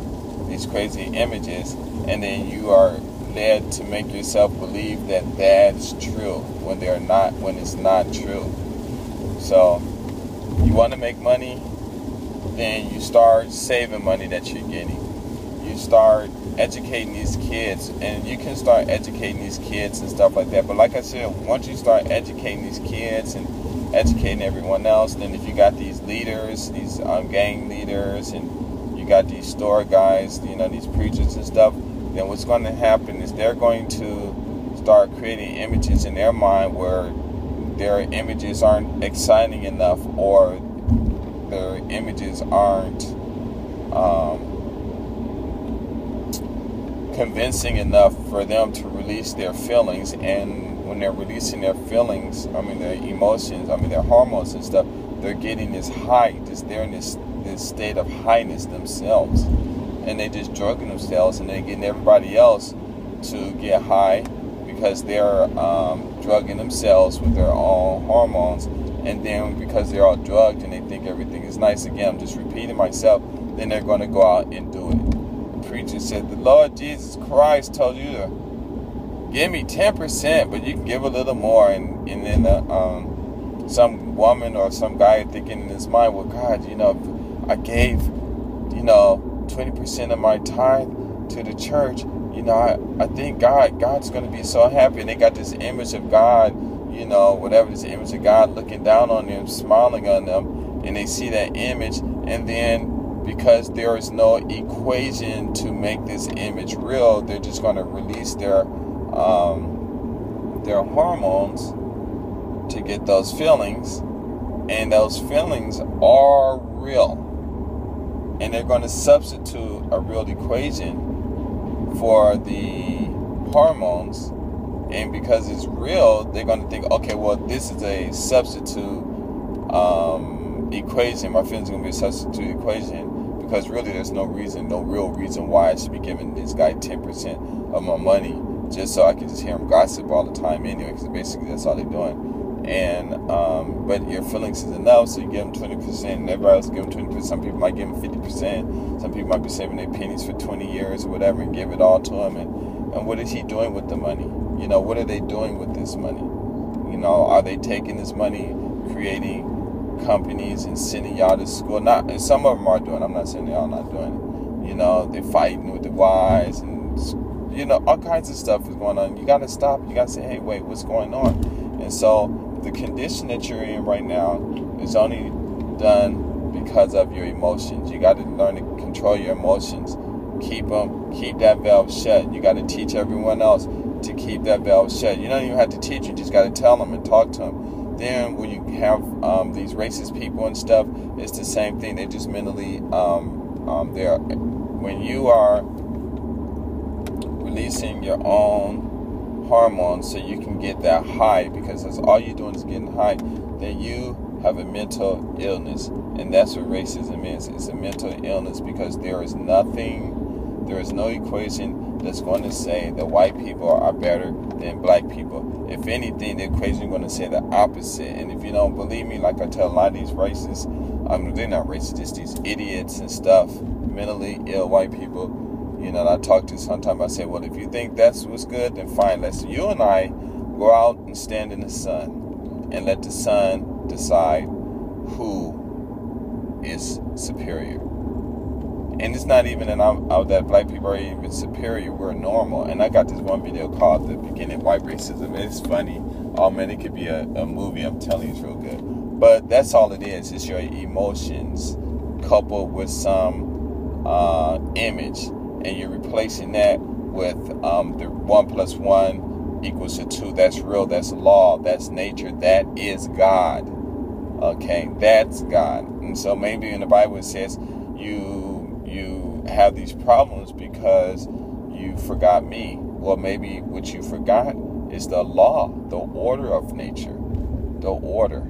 these crazy images, and then you are led to make yourself believe that that's true when it's not true. So you want to make money, then you start saving money that you're getting. You start educating these kids, and you can start educating these kids and stuff like that. But like I said, once you start educating these kids and educating everyone else, then if you got these leaders, these gang leaders, and you got these store guys, these preachers and stuff, then what's going to happen is they're going to start creating images in their mind where their images aren't exciting enough, or their images aren't convincing enough for them to release their feelings. And when they're releasing their feelings, their emotions, their hormones and stuff, they're getting this high, they're in this state of highness themselves, and they just drugging themselves, and they're getting everybody else to get high because they're drugging themselves with their own hormones. And then because they're all drugged and they think everything is nice, again, I'm just repeating myself, then they're going to go out and do it. The preacher said, the Lord Jesus Christ told you to give me 10%, but you can give a little more. And then some woman or some guy thinking in his mind, well, God, if I gave, 20% of my tithe to the church, I think God's going to be so happy. And they got this image of God, whatever, this image of God looking down on them, smiling on them, and they see that image. And then because there is no equation to make this image real, they're just going to release their hormones to get those feelings, and those feelings are real. And they're going to substitute a real equation for the hormones. And because it's real, they're going to think, okay, well, this is a substitute equation. My feelings are going to be a substitute equation, because really there's no real reason why I should be giving this guy 10% of my money just so I can just hear him gossip all the time anyway, because basically that's all they're doing. And but your feelings is enough, so you give them 20%, and everybody else give them 20%. Some people might give them 50%. Some people might be saving their pennies for 20 years or whatever and give it all to him. And what is he doing with the money? What are they doing with this money? Are they taking this money, creating companies and sending y'all to school? Not, and some of them are doing it. I'm not saying they're all not doing it. They're fighting with the wives, and all kinds of stuff is going on. You got to stop. You got to say, hey, wait, what's going on? And so the condition that you're in right now is only done because of your emotions. You got to learn to control your emotions. Keep that valve shut. You got to teach everyone else to keep that valve shut. You don't even have to teach. You just got to tell them and talk to them. Then when you have these racist people and stuff, it's the same thing. They're just mentally they're, when you are releasing your own hormones so you can get that high, because that's all you're doing is getting high, then you have a mental illness. And that's what racism is. It's a mental illness, because there is no equation that's going to say that white people are better than black people. If anything, the equation is going to say the opposite. And if you don't believe me, like I tell a lot of these racists, they're not racist, just these idiots and stuff, mentally ill white people, that I talk to sometimes. I say, well, if you think that's what's good, then fine. Let's you and I go out and stand in the sun and let the sun decide who is superior. And it's not even that black people are even superior. We're normal. And I got this one video called The Beginning of White Racism. It's funny. Oh, man, it could be a movie. I'm telling you, it's real good. But that's all it is. It's your emotions coupled with some image. And you're replacing that with the 1 + 1 = 2. That's real. That's law. That's nature. That is God. Okay? That's God. And so maybe in the Bible it says you have these problems because you forgot me. Well, maybe what you forgot is the law, the order of nature, the order.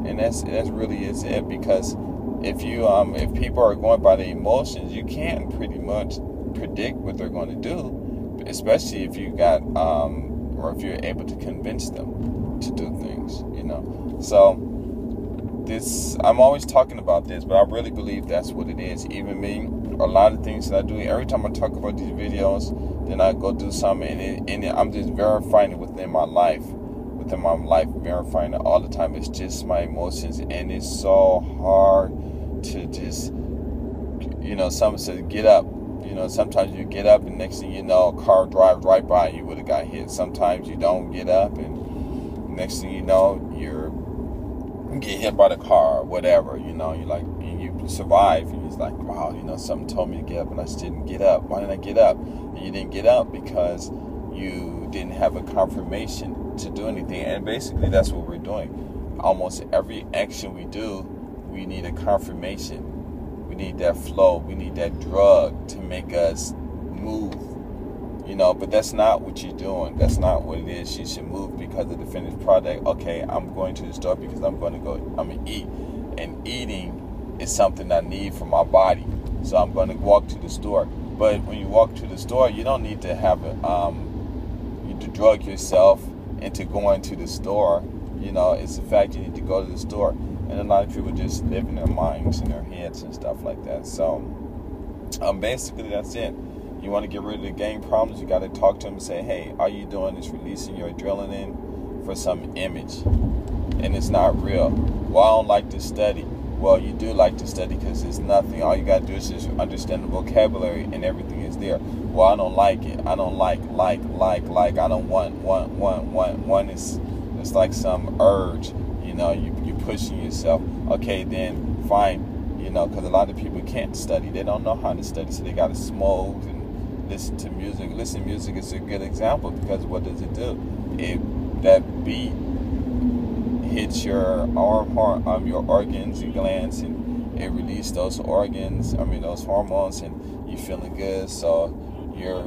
And that's really is it. Because if people are going by the emotions, you can pretty much predict what they're going to do, especially if you got or if you're able to convince them to do things. So I'm always talking about this, but I really believe that's what it is. Even me, a lot of things that I do, every time I talk about these videos, then I go do something, and I'm just verifying it within my life, verifying it all the time. It's just my emotions, and it's so hard to just, someone says get up. Sometimes you get up, and next thing you know, a car drives right by you, would have got hit. Sometimes you don't get up, and next thing you know, you get hit by the car or whatever. You're like, and you survive, and it's like, wow, something told me to get up, and I just didn't get up. Why didn't I get up? And you didn't get up because you didn't have a confirmation to do anything. And basically, that's what we're doing. Almost every action we do, we need a confirmation. We need that flow. We need that drug to make us move. But that's not what you're doing. That's not what it is. You should move because of the finished product. Okay, I'm going to the store because I'm going to eat. And eating is something I need for my body. So I'm going to walk to the store. But when you walk to the store, you don't need to have to drug yourself into going to the store. It's the fact you need to go to the store. and a lot of people just live in their minds and their heads and stuff like that. So basically that's it. You want to get rid of the gang problems, you got to talk to them and say, hey, all you doing is releasing your adrenaline for some image, and it's not real. Well, I don't like to study. Well, you do like to study because it's nothing. All you got to do is just understand the vocabulary and everything is there. Well, I don't like it. I don't like. I don't want. It's like some urge. You know, you pushing yourself. Okay, then fine. You know, because a lot of people can't study. They don't know how to study, so they got to smoke and listen to music. Listen to music is a good example, because what does it do? That beat hits your your organs, your glands, and it releases those those hormones, and you feeling good. So you're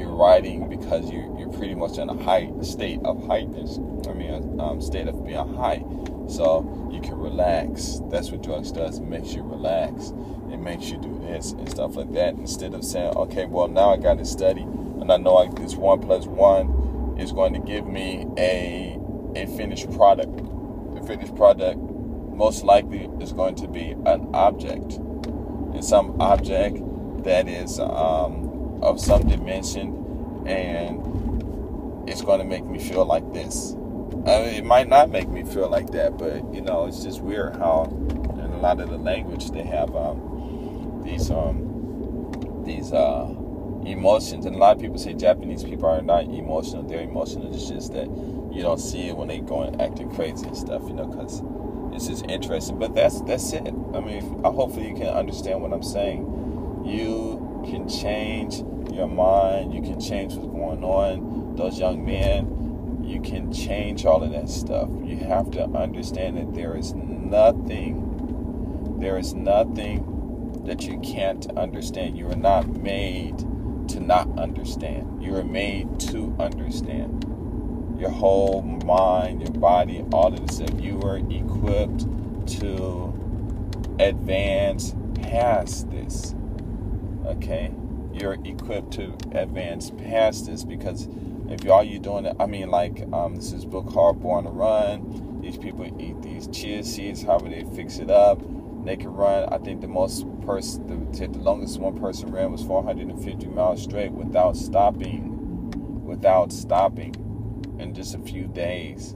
riding because you're pretty much in a state of state of being high. So you can relax. That's what drugs does. It makes you relax. It makes you do this and stuff like that, instead of saying, okay, well, now I got to study, and I know this 1 + 1 is going to give me a finished product. The finished product most likely is going to be an object, and some object that is of some dimension, and it's going to make me feel like this. It might not make me feel like that, but it's just weird how in a lot of the language they have these emotions. And a lot of people say Japanese people are not emotional. They're emotional. It's just that you don't see it when they go and acting crazy and stuff, because it's just interesting. But that's it. Hopefully you can understand what I'm saying. You can change your mind. You can change what's going on. Those young men, you can change all of that stuff. You have to understand that there is nothing that you can't understand. You are not made to not understand. You are made to understand. Your whole mind, your body, all of this stuff. You are equipped to advance past this. Okay? You're equipped to advance past this, because if all you're doing it, this is book Hard Born to Run. These people eat these chia seeds, however they fix it up. They can run. I think the longest one person ran was 450 miles straight without stopping in just a few days.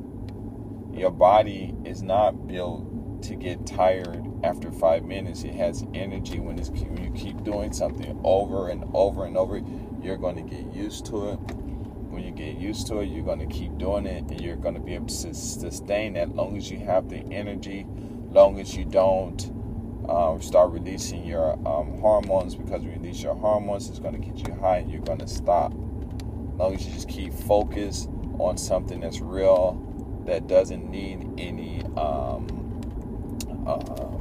Your body is not built to get tired after 5 minutes. It has energy when you keep doing something over and over and over. You're going to get used to it. When you get used to it, you're going to keep doing it, and you're going to be able to sustain that long as you have the energy, long as you don't start releasing your hormones, because when you release your hormones, it's going to get you high and you're going to stop. As long as you just keep focused on something that's real, that doesn't need any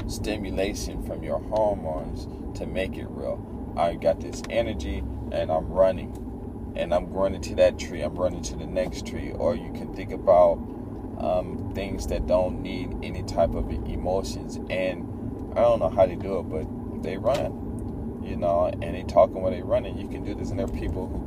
stimulation from your hormones to make it real. I got this energy and I'm running. And I'm running to that tree, I'm running to the next tree. Or you can think about things that don't need any type of emotions. And I don't know how they do it, but they run, and they talking while they running. You can do this, and there are people who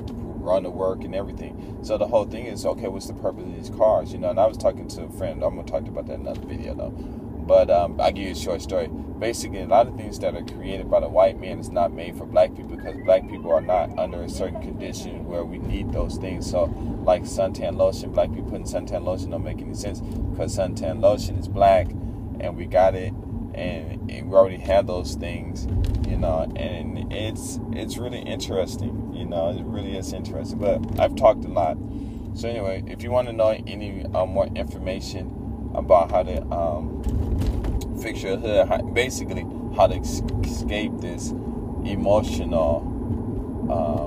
run to work and everything. So the whole thing is, okay, what's the purpose of these cars? And I was talking to a friend. I'm going to talk about that in another video, though. But I'll give you a short story. Basically, a lot of things that are created by the white man is not made for black people, because black people are not under a certain condition where we need those things. So, like suntan lotion, black people putting suntan lotion don't make any sense, because suntan lotion is black, and we got it, and we already have those things, and it's really interesting, it really is interesting. But I've talked a lot. So anyway, if you want to know any more information about how to fix your hood, basically how to escape this emotional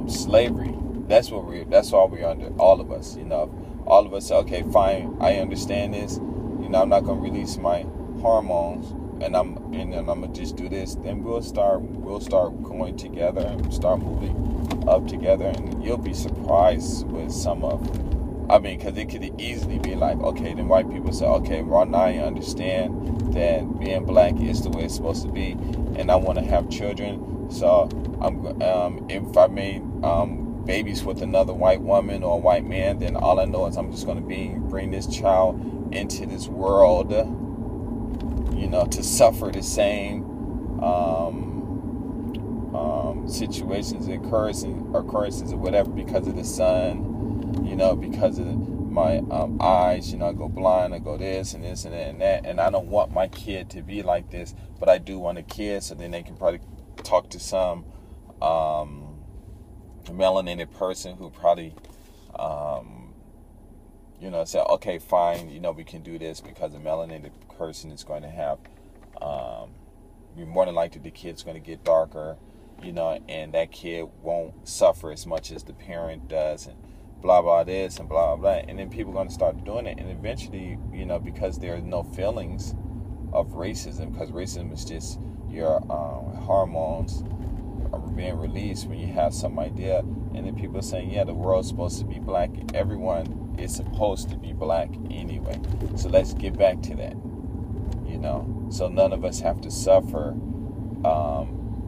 slavery. That's all we're under, all of us. All of us say, okay, fine, I understand this. I'm not gonna release my hormones, and I'm gonna just do this. Then we'll start going together and start moving up together, and you'll be surprised with some of. Because it could easily be like, okay, then white people say, okay, well, now I understand that being black is the way it's supposed to be, and I want to have children. So if I made babies with another white woman or a white man, then all I know is I'm just going to bring this child into this world, to suffer the same situations, occurrences or whatever because of the sun, because of my eyes, I go blind, I go this and this and that and that, and I don't want my kid to be like this, but I do want a kid, so then they can probably talk to some melanated person who probably say, okay, fine, we can do this because the melanated person is going to have more than likely the kid's going to get darker, and that kid won't suffer as much as the parent does, and blah blah this and blah blah, and then people are going to start doing it, and eventually, because there are no feelings of racism, because racism is just your hormones are being released when you have some idea, and then people are saying, yeah, the world's supposed to be black, everyone is supposed to be black anyway, so let's get back to that, so none of us have to suffer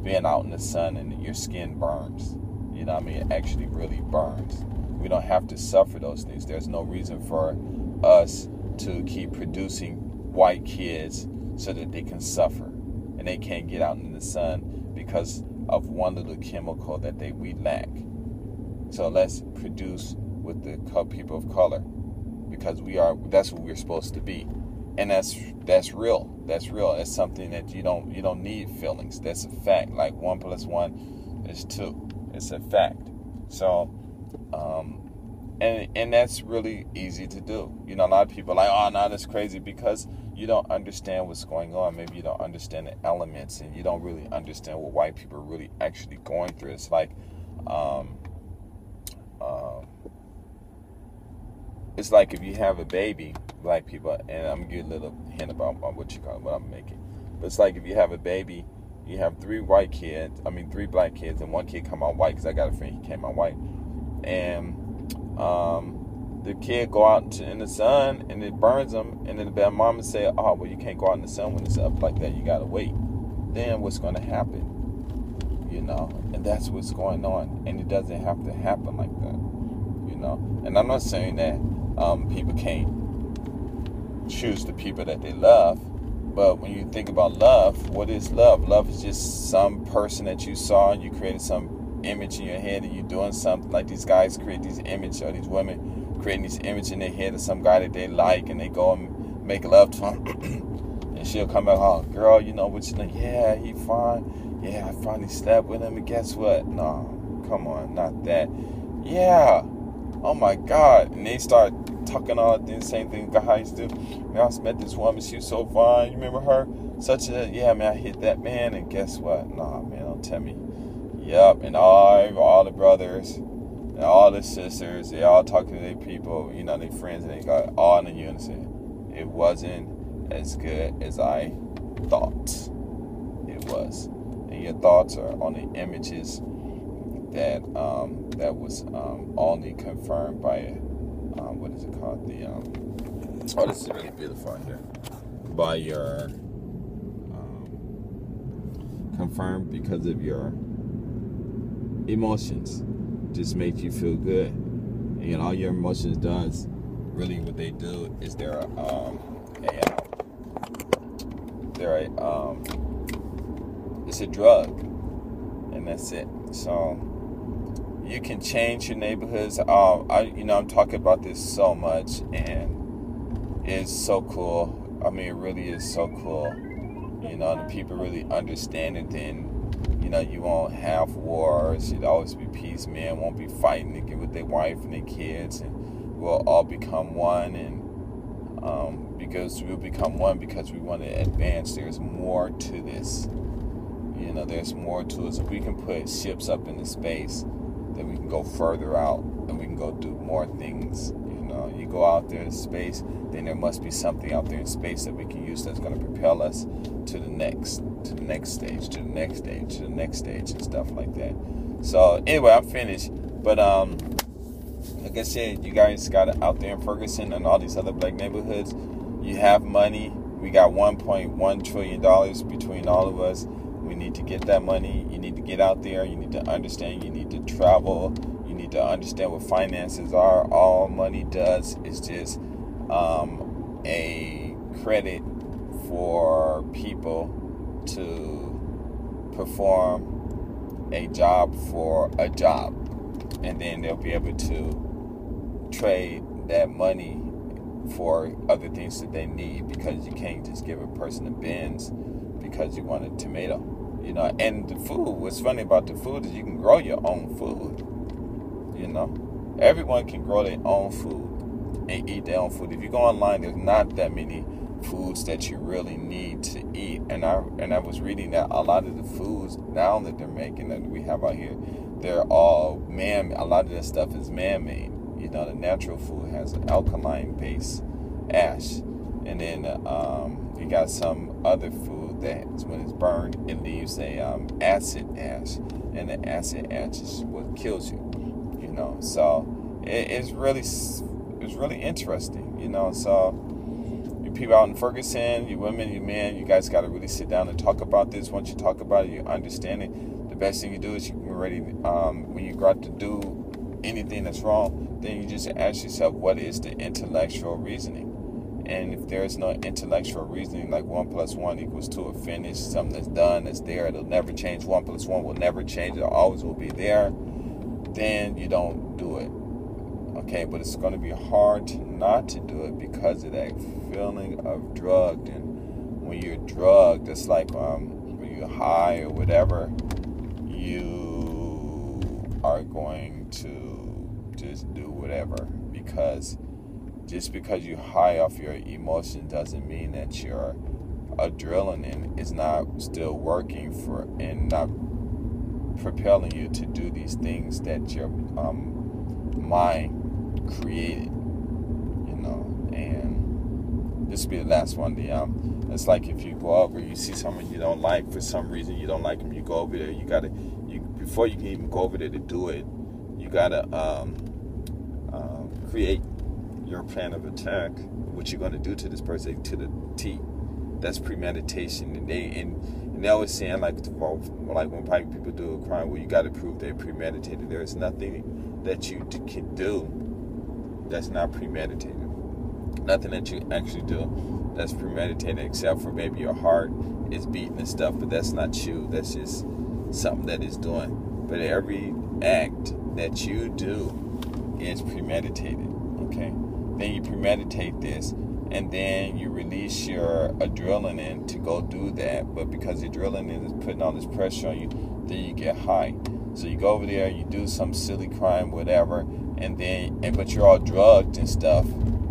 being out in the sun and your skin burns, it actually really burns. We don't have to suffer those things. There's no reason for us to keep producing white kids so that they can suffer and they can't get out in the sun because of one little chemical that we lack. So let's produce with the people of color, because that's what we're supposed to be, and that's real. That's real. It's something that you don't need feelings. That's a fact. Like 1 + 1 is 2. It's a fact. So. And that's really easy to do. A lot of people are like, oh, no, that's crazy, because you don't understand what's going on. Maybe you don't understand the elements, and you don't really understand what white people are really actually going through. It's like, if you have a baby, black people, and I'm gonna give you a little hint about what I'm making. But it's like if you have a baby, you have 3 black kids, and 1 kid come out white, because I got a friend, he came out white. And the kid go out in the sun and it burns them, and then the mama say, oh, well, you can't go out in the sun when it's up like that, you gotta wait. Then what's going to happen? And that's what's going on, and it doesn't have to happen like that. And I'm not saying that people can't choose the people that they love, but when you think about love, what is love? Love is just some person that you saw and you created some image in your head, and you're doing something. Like these guys create these images, or these women creating this image in their head of some guy that they like, and they go and make love to him. And she'll come back, oh, girl, what you think? Yeah, he fine. Yeah, I finally slept with him, and guess what? No, come on, not that. Yeah, oh my God. And they start talking all the same thing guys do. Man, I met this woman, she was so fine. You remember her? Yeah, man, I hit that man, and guess what? Nah, man, don't tell me. Yep, and all the brothers and all the sisters, they all talking to their people, their friends, and they got all in unison. It wasn't as good as I thought it was. And your thoughts are on the images that was only confirmed by what is it called? This is really beautiful here. By your confirmed because of your emotions. Just make you feel good, and all your emotions does, really what they do is it's a drug, and that's it. So you can change your neighborhoods. I'm talking about this so much, and it's so cool. It really is so cool. The people really understand it, then you won't have wars. You'd always be peace. Men won't be fighting again with their wife and their kids, and we'll all become one. And because we'll become one because we want to advance. There's more to this. There's more to it. So we can put ships up into space, then we can go further out, and we can go do more things. You go out there in space, then there must be something out there in space that we can use that's going to propel us to the next stage, to the next stage, to the next stage, and stuff like that. So anyway, I'm finished. But like I said, you guys got it out there in Ferguson and all these other black neighborhoods. You have money. We got $1.1 trillion between all of us. We need to get that money. You need to get out there. You need to understand. You need to travel. You need to understand what finances are. All money does is just a credit for people to perform a job for a job, and then they'll be able to trade that money for other things that they need, because you can't just give a person a Benz because you want a tomato, you know. And the food, what's funny about the food is you can grow your own food, you know. Everyone can grow their own food and eat their own food. If you go online, there's not that many foods that you really need to eat. And I was reading that a lot of the foods now that they're making, that we have out here, they're all a lot of that stuff is man-made. You know, the natural food has an alkaline-based ash. And then you got some other food that when it's burned, it leaves a acid ash. And the acid ash is what kills you. You know, so it's really interesting. You know, so you people out in Ferguson, you women, you men, you guys got to really sit down and talk about this. Once you talk about it, you understand it. The best thing you do is you can already, when you got to do anything that's wrong, then you just ask yourself, what is the intellectual reasoning? And if there's no intellectual reasoning, like 1 + 1 = 2, a finish, something that's done, that's there, it'll never change. 1 + 1 will never change. It always will be there. Then you don't do it. Okay, but it's going to be hard not to do it because of that feeling of drugged. And when you're drugged, it's like when you're high or whatever, you are going to just do whatever, because just because you're high off your emotion doesn't mean that your adrenaline is not still working for and not propelling you to do these things that your mind created, you know. And this will be the last one. It's like if you go over, you see someone you don't like, for some reason you don't like them, you go over there, before you can even go over there to do it, you gotta create your plan of attack, what you're going to do to this person to the T. That's premeditation. And they always saying, like when black people do a crime, well, you got to prove they're premeditated. There is nothing that you can do that's not premeditated. Nothing that you actually do that's premeditated, except for maybe your heart is beating and stuff, but that's not you. That's just something that is doing. But every act that you do is premeditated. Okay? Then you premeditate this, and then you release your adrenaline to go do that. But because the adrenaline is putting all this pressure on you, then you get high. So you go over there, you do some silly crime, whatever, but you're all drugged and stuff,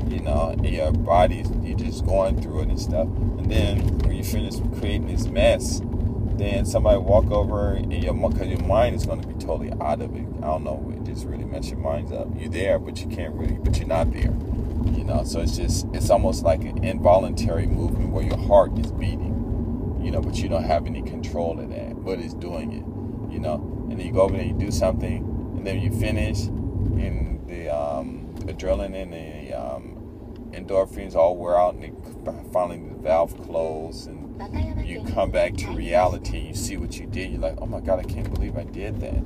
you know, and your body's, you're just going through it and stuff. And then when you finish creating this mess, then somebody walk over, and because your mind is going to be totally out of it. I don't know, it just really mess your minds up. You're there, but you're not there. You know, so it's almost like an involuntary movement where your heart is beating, you know, but you don't have any control of that, but it's doing it, you know. And then you go over there, you do something, and then you finish, and the adrenaline and the endorphins all wear out, and finally the valve closes, and you come back to reality, you see what you did, you're like, oh my God, I can't believe I did that,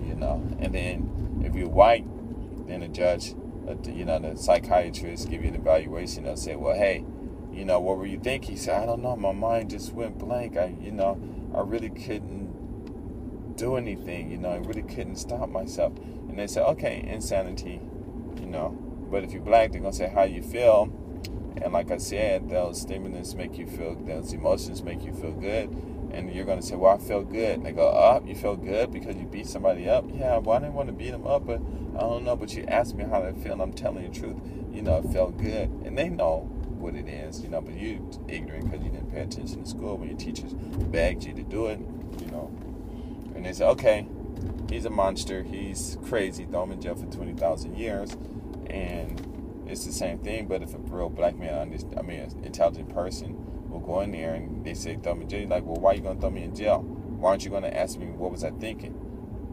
you know. And then if you're white, then the judge, you know, the psychiatrist give you an evaluation. They'll say, well, hey, you know, what were you thinking? He said, I don't know, my mind just went blank. I really couldn't do anything, you know, I really couldn't stop myself. And they say, okay, insanity, you know. But if you're black, they're going to say how you feel. And like I said, those stimulants make you feel, those emotions make you feel good. And you're going to say, well, I feel good. And they go, you feel good because you beat somebody up? Yeah, well, I didn't want to beat them up, but I don't know. But you asked me how I feel, and I'm telling you the truth. You know, it felt good. And they know what it is, you know, but you're ignorant because you didn't pay attention in school when your teachers begged you to do it, you know. And they say, okay, he's a monster. He's crazy. Throw him in jail for 20,000 years. And it's the same thing, but if a real black man, an intelligent person will go in there and they say throw me in jail, you're like, well, why are you going to throw me in jail? Why aren't you going to ask me what was I thinking?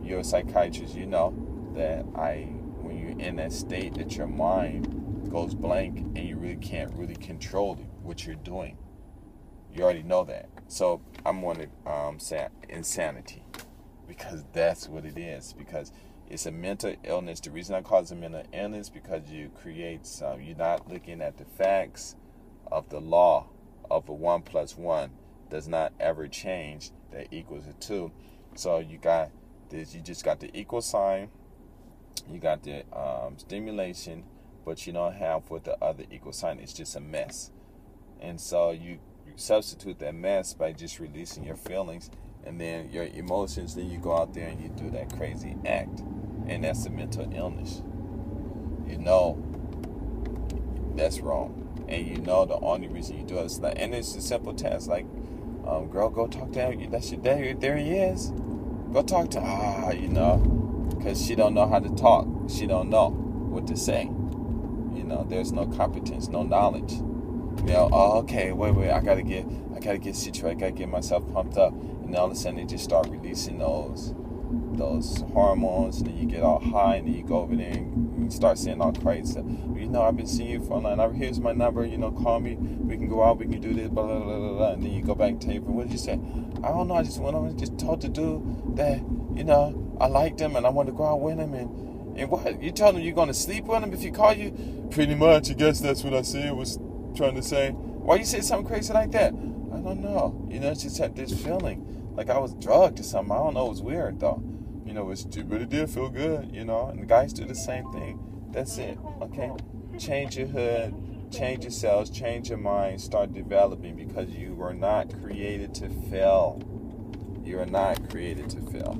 You're a psychiatrist, you know that when you're in that state that your mind goes blank and you really can't really control what you're doing. You already know that. So I'm going to say insanity, because that's what it is, because it's a mental illness. The reason I call it a mental illness because you create you're not looking at the facts of the law of if a 1 plus 1 does not ever change, that equals a 2. So you got this, you just got the equal sign, you got the stimulation, but you don't have what the other equal sign. It's just a mess. And so you substitute that mess by just releasing your feelings and then your emotions. Then you go out there and you do that crazy act, and that's a mental illness. You know that's wrong, and you know the only reason you do it is like, and it's a simple task like, girl, go talk to him. That's your dad. There he is. Go talk to because she don't know how to talk. She don't know what to say. There's no competence, no knowledge. Okay, wait, I gotta get situated, I gotta get myself pumped up, and then all of a sudden they just start releasing those hormones, and then you get all high, and then you go over there and you start saying all crazy stuff. I've been seeing you for a long time. Here's my number. Call me. We can go out. We can do this. Blah blah blah blah. And then you go back and tell you, what did you say? I don't know. I just went over and just told the dude that I liked him and I wanted to go out with him, and what? You told him you're gonna sleep with him if he call you? Pretty much. I guess that's what I said. Was trying to say. Why you say something crazy like that? I don't know. It's just had this feeling like I was drugged or something. I don't know. It was weird though. But it did feel good. And the guys do the same thing. That's it. Okay. Change your hood. Change yourselves. Change your mind. Start developing, because you were not created to fail. You are not created to fail.